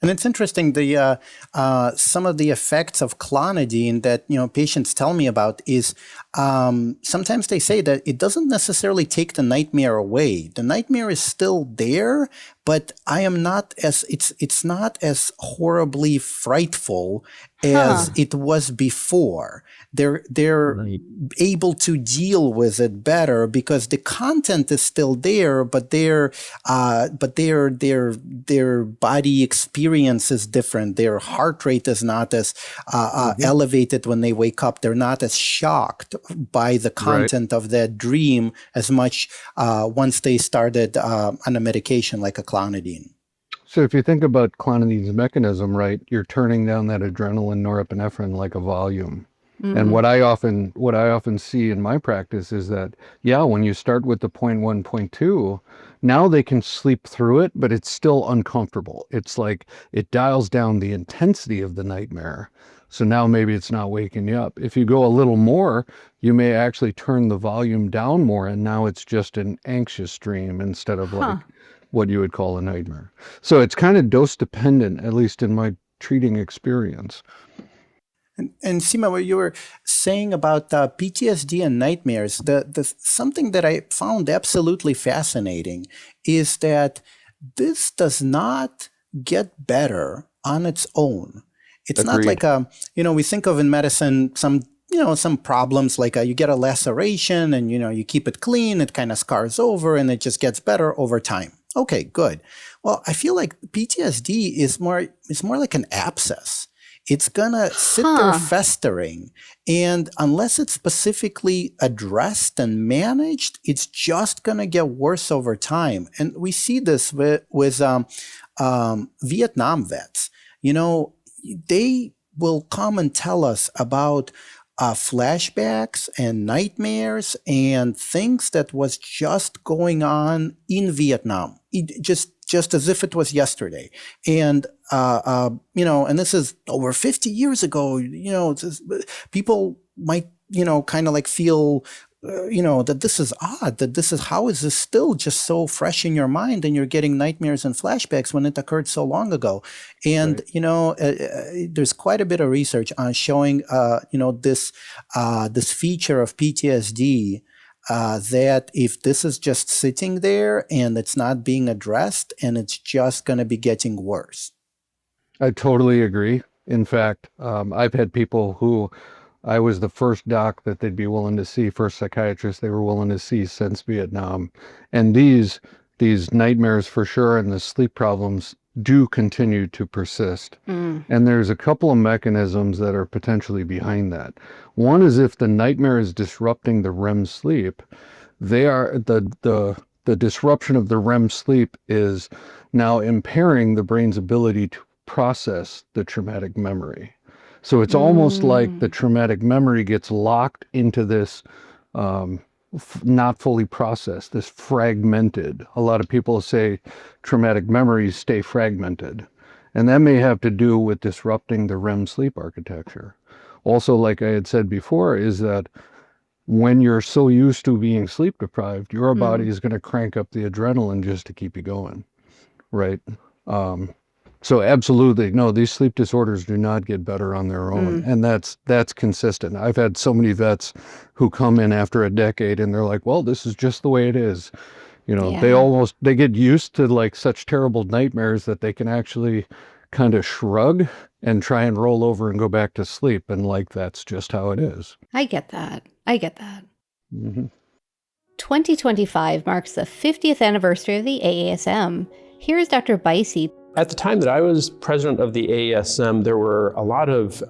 And it's interesting, some of the effects of clonidine that patients tell me about is sometimes they say that it doesn't necessarily take the nightmare away. The nightmare is still there, but it's not as horribly frightful as it was before. They're able to deal with it better because the content is still there, but their body experience is different. Their heart rate is not as elevated when they wake up. They're not as shocked by the content of that dream as much once they started on a medication like a clonidine. So if you think about clonidine's mechanism, right, you're turning down that adrenaline norepinephrine like a volume. And what I often see in my practice is that, when you start with the 0.1, 0.2, now they can sleep through it, but it's still uncomfortable. It's like it dials down the intensity of the nightmare. So now maybe it's not waking you up. If you go a little more, you may actually turn the volume down more, and now it's just an anxious dream instead of like what you would call a nightmare. So it's kind of dose dependent, at least in my treating experience. And Seema, what you were saying about PTSD and nightmares, the something that I found absolutely fascinating is that this does not get better on its own. It's Agreed. Not like we think of in medicine some problems like you get a laceration and you keep it clean, it kind of scars over, and it just gets better over time. Okay, good. Well, I feel like PTSD is more like an abscess. It's gonna sit there festering, and unless it's specifically addressed and managed, it's just gonna get worse over time. And we see this with Vietnam vets. They will come and tell us about flashbacks and nightmares and things that was just going on in Vietnam, just as if it was yesterday. And and this is over 50 years ago. People might kind of like feel that this is odd, that this is, how is this still just so fresh in your mind and you're getting nightmares and flashbacks when it occurred so long ago? And, there's quite a bit of research on showing, this feature of PTSD, that if this is just sitting there and it's not being addressed, and it's just going to be getting worse. I totally agree. In fact, I've had people who I was the first doc that they'd be willing to see, first psychiatrist they were willing to see since Vietnam. And these nightmares for sure and the sleep problems do continue to persist. And there's a couple of mechanisms that are potentially behind that. One is if the nightmare is disrupting the REM sleep, they are the disruption of the REM sleep is now impairing the brain's ability to process the traumatic memory. So it's almost like the traumatic memory gets locked into this not fully processed, this fragmented. A lot of people say traumatic memories stay fragmented. And that may have to do with disrupting the REM sleep architecture. Also, like I had said before, is that when you're so used to being sleep deprived, your body is going to crank up the adrenaline just to keep you going, right? So absolutely, no, these sleep disorders do not get better on their own. And that's consistent. I've had so many vets who come in after a decade and they're like, well, this is just the way it is. They get used to like such terrible nightmares that they can actually kind of shrug and try and roll over and go back to sleep. And like, that's just how it is. I get that. 2025 marks the 50th anniversary of the AASM. Here's Dr. Bicey. At the time that I was president of the AASM, there were a lot of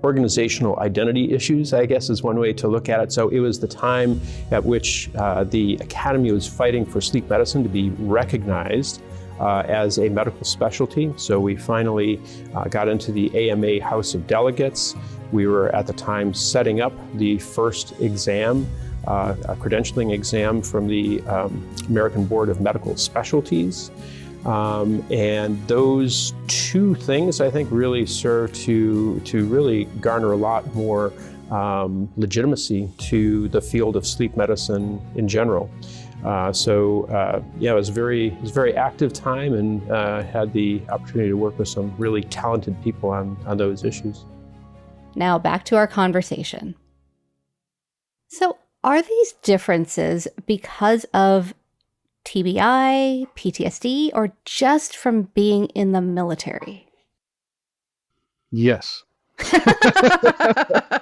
organizational identity issues, I guess is one way to look at it. So it was the time at which the Academy was fighting for sleep medicine to be recognized as a medical specialty. So we finally got into the AMA House of Delegates. We were at the time setting up the first exam, a credentialing exam from the American Board of Medical Specialties. And those two things, I think, really serve to really garner a lot more legitimacy to the field of sleep medicine in general. It was a very active time, and had the opportunity to work with some really talented people on those issues. Now back to our conversation. So are these differences because of TBI, PTSD, or just from being in the military? Yes.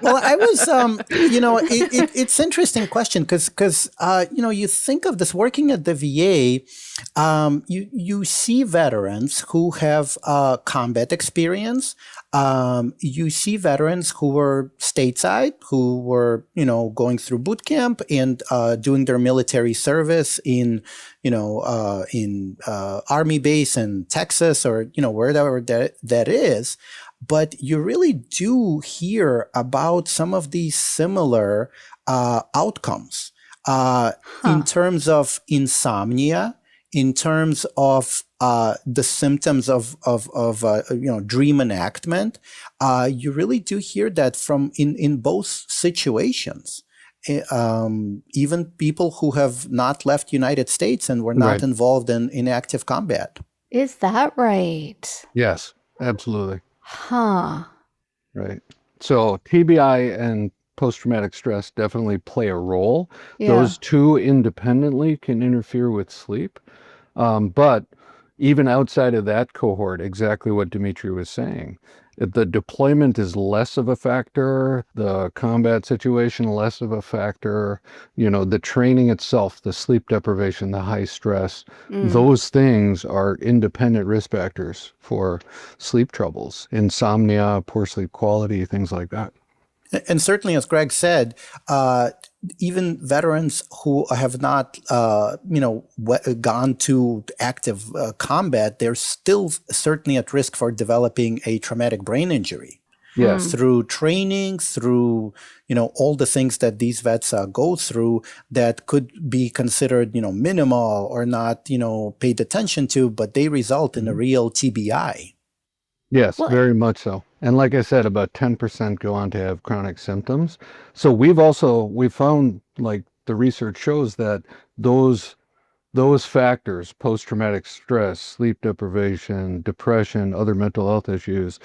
Well, I was, it's an interesting question because you think of this working at the VA, you see veterans who have combat experience. You see veterans who were stateside, who were, going through boot camp and doing their military service in Army base in Texas or, wherever that is. But you really do hear about some of these similar outcomes in terms of insomnia, in terms of the symptoms of dream enactment. You really do hear that from in both situations. Even people who have not left United States and were not involved in active combat. Is that right? Yes, absolutely. Huh. Right. So TBI and post-traumatic stress definitely play a role. Yeah. Those two independently can interfere with sleep. But even outside of that cohort, exactly what Dmitry was saying, the deployment is less of a factor, the combat situation less of a factor, the training itself, the sleep deprivation, the high stress, those things are independent risk factors for sleep troubles, insomnia, poor sleep quality, things like that. And certainly, as Greg said, even veterans who have not, gone to active combat, they're still certainly at risk for developing a traumatic brain injury. Yes. Through training, through, all the things that these vets go through that could be considered, minimal or not, paid attention to, but they result in a real TBI. Yes, Well, very much so. And like I said, about 10% go on to have chronic symptoms. So we found, like, the research shows that those those factors, post-traumatic stress, sleep deprivation, depression, other mental health issues,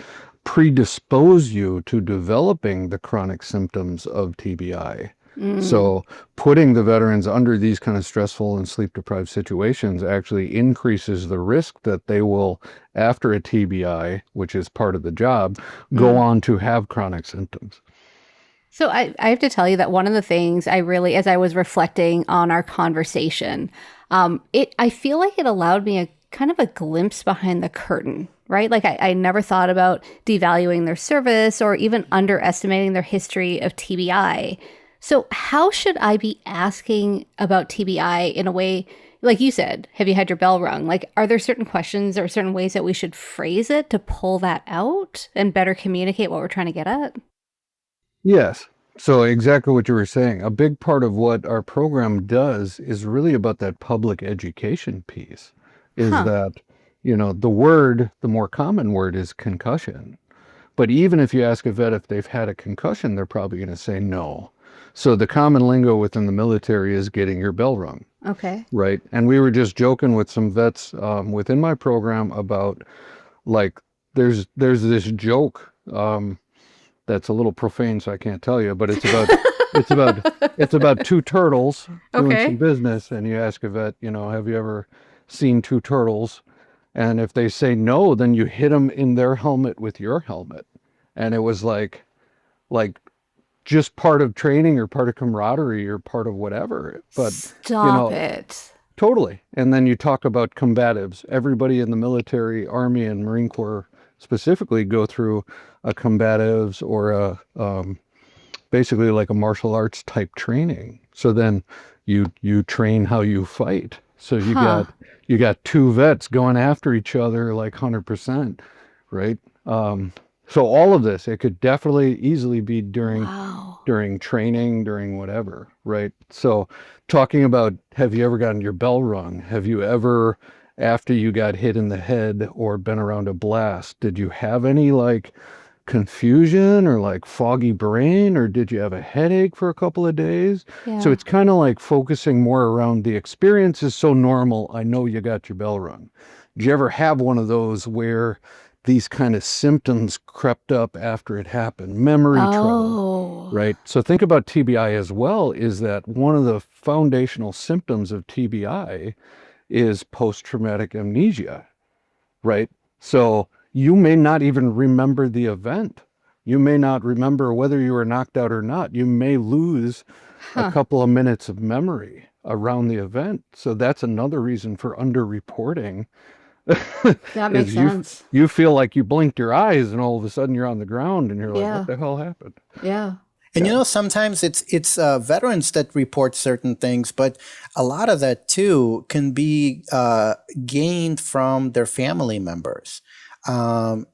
predispose you to developing the chronic symptoms of TBI. mm, So putting the veterans under these kind of stressful and sleep deprived situations actually increases the risk that they will, after a TBI, which is part of the job, go mm. on to have chronic symptoms. So I have to tell you that one of the things I really, as I was reflecting on our conversation, I feel like it allowed me a kind of a glimpse behind the curtain, right? Like I never thought about devaluing their service or even underestimating their history of TBI. So how should I be asking about TBI in a way, like you said, have you had your bell rung? Like, are there certain questions or certain ways that we should phrase it to pull that out and better communicate what we're trying to get at? Yes. So exactly what you were saying. A big part of what our program does is really about that public education piece. Is Huh. that, the more common word is concussion. But even if you ask a vet if they've had a concussion, they're probably going to say no. So the common lingo within the military is getting your bell rung, Okay. right? And we were just joking with some vets within my program about, like, there's this joke that's a little profane, so I can't tell you, but it's about two turtles doing some Okay. business, and you ask a vet, have you ever seen two turtles? And if they say no, then you hit them in their helmet with your helmet. And it was like just part of training or part of camaraderie or part of whatever. But, you Stop know, it. totally. And then you talk about combatives. Everybody in the military, Army, and Marine Corps specifically go through a combatives or basically like a martial arts type training. So then you train how you fight. So you Huh. got you got two vets going after each other like 100%, right? So all of this, it could definitely easily be Wow. during training, during whatever, right? So talking about, have you ever gotten your bell rung? Have you ever, after you got hit in the head or been around a blast, did you have any like confusion or like foggy brain, or did you have a headache for a couple of days? So Yeah. it's kind of like focusing more around the experience is so normal. I know you got your bell rung. Did you ever have one of those where these kind of symptoms crept up after it happened? Memory trouble, Oh. right? So think about TBI as well, is that one of the foundational symptoms of TBI is post-traumatic amnesia, right? So you may not even remember the event. You may not remember whether you were knocked out or not. You may lose a Huh. couple of minutes of memory around the event. So that's another reason for underreporting That makes is sense. you feel like you blinked your eyes and all of a sudden you're on the ground and you're like, what Yeah. the hell happened? Yeah. And Yeah. sometimes it's veterans that report certain things, but a lot of that too can be gained from their family members.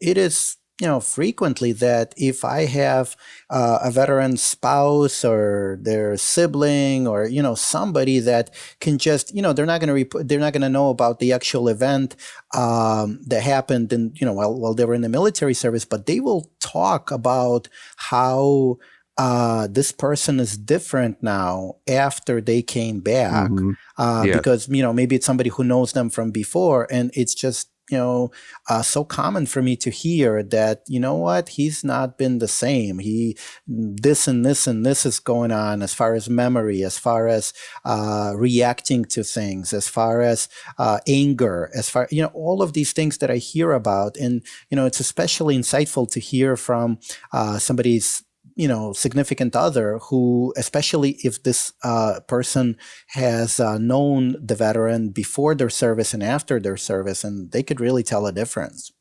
It is frequently that if I have a veteran's spouse or their sibling or somebody that can just they're not going to know about the actual event that happened in while they were in the military service, but they will talk about how this person is different now after they came back Hmm. Yes. because maybe it's somebody who knows them from before, and it's just so common for me to hear that what, he's not been the same. He this and this and this is going on as far as memory, as far as reacting to things, as far as anger, as far all of these things that I hear about, and it's especially insightful to hear from somebody's significant other who, especially if this person has known the veteran before their service and after their service, and they could really tell a difference.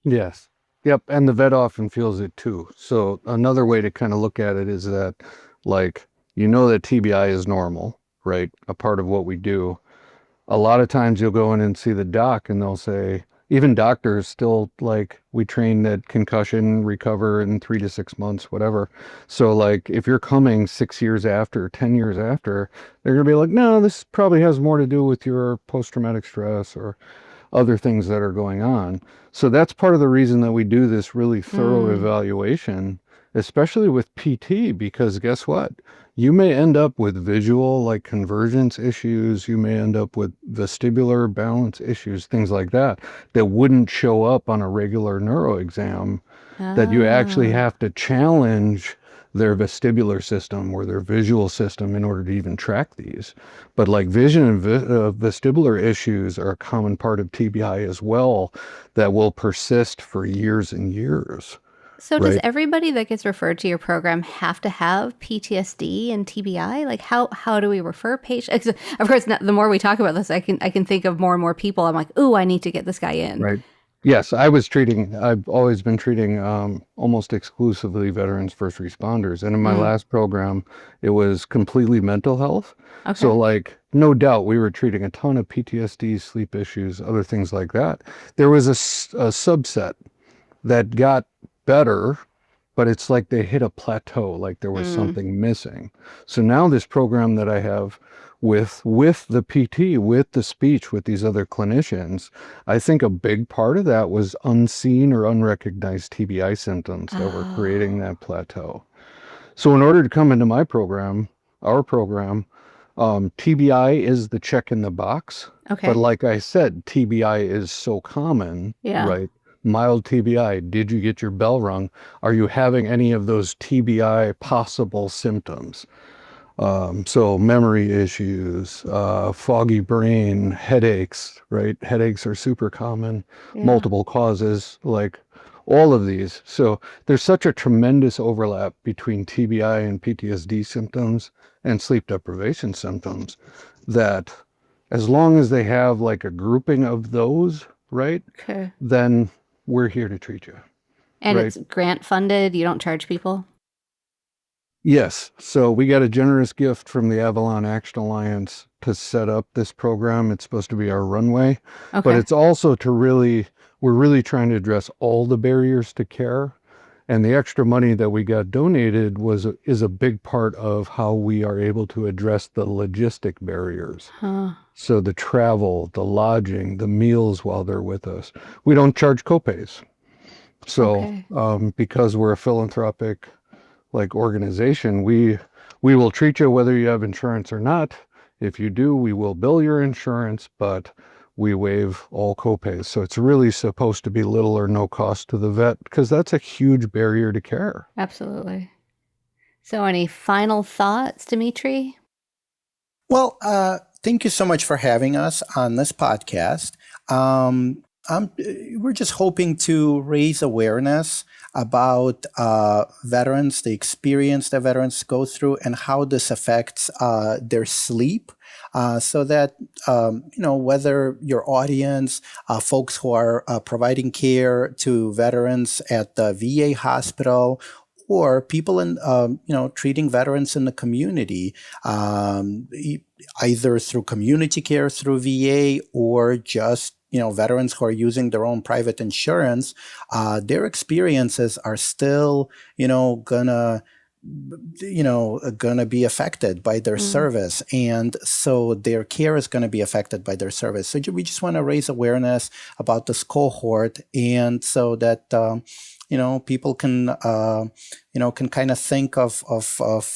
Yes. Yep. And the vet often feels it too. So another way to kind of look at it is that, like, that TBI is normal, right? A part of what we do. A lot of times you'll go in and see the doc and they'll say, even doctors still, like, we train that concussion recover in 3 to 6 months, whatever. So like if you're coming 6 years after, 10 years after, they're gonna be like, no, this probably has more to do with your post-traumatic stress or other things that are going on. So that's part of the reason that we do this really thorough evaluation, especially with PT, because guess what? You may end up with visual, like convergence issues. You may end up with vestibular balance issues, things like that, that wouldn't show up on a regular neuro exam, that you actually have to challenge their vestibular system or their visual system in order to even track these. But like vision and vestibular issues are a common part of TBI as well, that will persist for years and years. So does Right. everybody that gets referred to your program have to have PTSD and TBI? Like how do we refer patients? Of course, the more we talk about this, I can think of more and more people. I'm like, ooh, I need to get this guy in. Right. Yes, I've always been treating almost exclusively veterans first responders. And in my last program, it was completely mental health. Okay. So like, no doubt we were treating a ton of PTSD, sleep issues, other things like that. There was a subset that got better, but it's like they hit a plateau, like there was something missing. So now this program that I have with the PT, with the speech, with these other clinicians, I think a big part of that was unseen or unrecognized TBI symptoms that were creating that plateau. So in order to come into my program, our program, TBI is the check in the box. Okay. But like I said, TBI is so common, Yeah. right? Mild TBI, did you get your bell rung? Are you having any of those TBI possible symptoms? So memory issues, foggy brain, headaches, right? Headaches are super common, multiple causes, like all of these. So there's such a tremendous overlap between TBI and PTSD symptoms and sleep deprivation symptoms that as long as they have like a grouping of those, right? Okay. Then we're here to treat you. And Right. it's grant funded. You don't charge people. Yes. So we got a generous gift from the Avalon Action Alliance to set up this program. It's supposed to be our runway, Okay. but it's also we're really trying to address all the barriers to care. And the extra money that we got donated is a big part of how we are able to address the logistic barriers. So the travel, the lodging, the meals while they're with us. We don't charge copays. So because we're a philanthropic organization, we will treat you whether you have insurance or not. If you do, we will bill your insurance, but we waive all copays. So it's really supposed to be little or no cost to the vet, because that's a huge barrier to care. Absolutely. So any final thoughts, Dmitry? Well, thank you so much for having us on this podcast. We're just hoping to raise awareness about veterans, the experience that veterans go through, and how this affects their sleep, so that whether your audience, folks who are providing care to veterans at the VA hospital, or people in treating veterans in the community, either through community care through VA or just veterans who are using their own private insurance, their experiences are still gonna be affected by their service, and so their care is going to be affected by their service. So we just want to raise awareness about this cohort, and so that people can kind of think of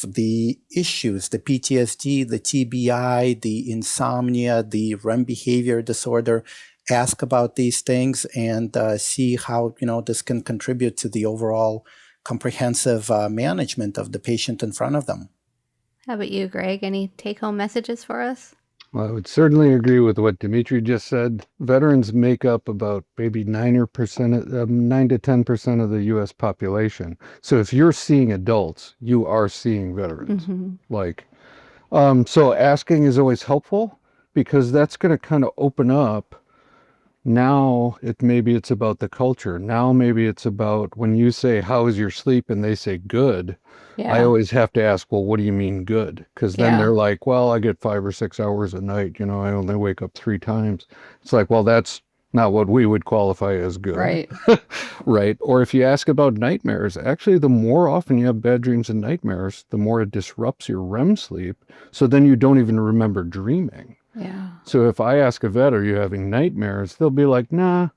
the issues, the PTSD, the TBI, the insomnia, the REM behavior disorder, ask about these things, and see how this can contribute to the overall comprehensive management of the patient in front of them. How about you, Greg? Any take-home messages for us? Well, I would certainly agree with what Dmitry just said. Veterans make up about maybe 9 to 10% of the U.S. population. So if you're seeing adults, you are seeing veterans. So asking is always helpful, because that's going to kind of open up. Now maybe it's about the culture. Now maybe it's about when you say, how is your sleep? And they say good. Yeah. I always have to ask, well, what do you mean good? Because then they're like, well, I get 5 or 6 hours a night. I only wake up 3 times. It's like, well, that's not what we would qualify as good. Right. Right. Or if you ask about nightmares, actually, the more often you have bad dreams and nightmares, the more it disrupts your REM sleep. So then you don't even remember dreaming. Yeah. So if I ask a vet, are you having nightmares? They'll be like, nah.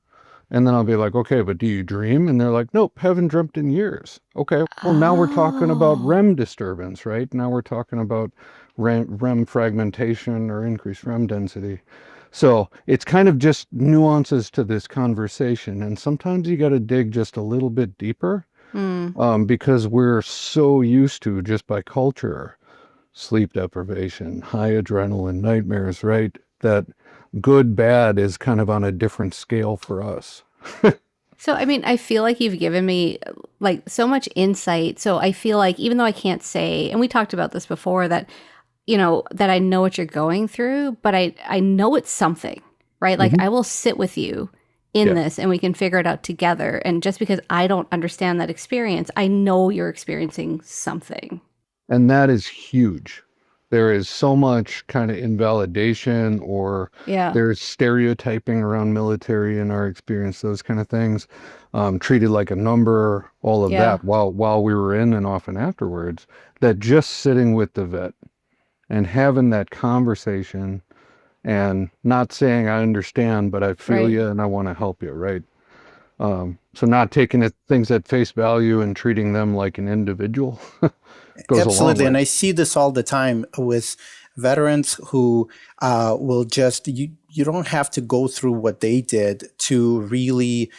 And then I'll be like, okay, but do you dream? And they're like, nope, haven't dreamt in years. Okay, well, now we're talking about Oh. REM disturbance, right? Now we're talking about REM fragmentation or increased REM density. So it's kind of just nuances to this conversation. And sometimes you got to dig just a little bit deeper because we're so used to, just by culture, sleep deprivation, high adrenaline, nightmares, right? That good, bad is kind of on a different scale for us. So, I mean, I feel like you've given me like so much insight. So I feel like even though I can't say, and we talked about this before, that, that I know what you're going through, but I know it's something, right? Like I will sit with you in this and we can figure it out together. And just because I don't understand that experience, I know you're experiencing something. And that is huge. There is so much kind of invalidation or there's stereotyping around military in our experience, those kind of things, treated like a number, all of that while we were in and often afterwards, that just sitting with the vet and having that conversation and not saying I understand, but I feel you and I want to help you, right? So not taking things at face value and treating them like an individual goes Absolutely. a long And way. I see this all the time with veterans who will just, you don't have to go through what they did to really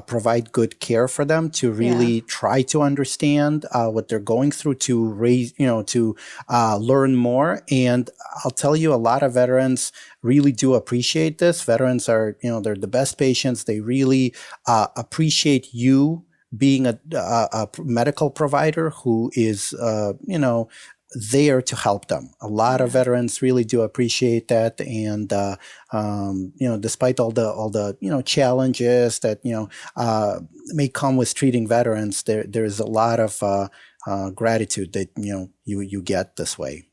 provide good care for them, to really try to understand what they're going through, to raise, to learn more. And I'll tell you, a lot of veterans really do appreciate this. Veterans are, they're the best patients. They really appreciate you being a medical provider who is, there to help them. A lot of veterans really do appreciate that, and despite all the challenges that may come with treating veterans, there is a lot of gratitude that you get this way.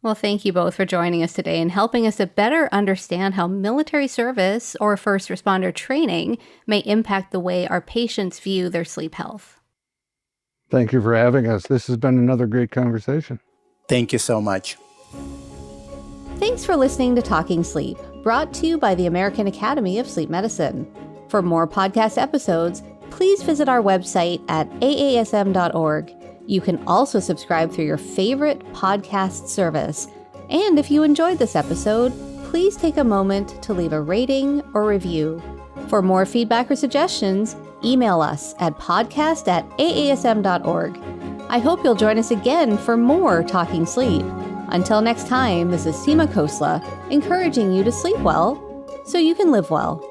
Well, thank you both for joining us today and helping us to better understand how military service or first responder training may impact the way our patients view their sleep health. Thank you for having us. This has been another great conversation. Thank you so much. Thanks for listening to Talking Sleep, brought to you by the American Academy of Sleep Medicine. For more podcast episodes, please visit our website at aasm.org. You can also subscribe through your favorite podcast service. And if you enjoyed this episode, please take a moment to leave a rating or review. For more feedback or suggestions, email us at podcast@aasm.org. I hope you'll join us again for more Talking Sleep. Until next time, this is Seema Khosla, encouraging you to sleep well so you can live well.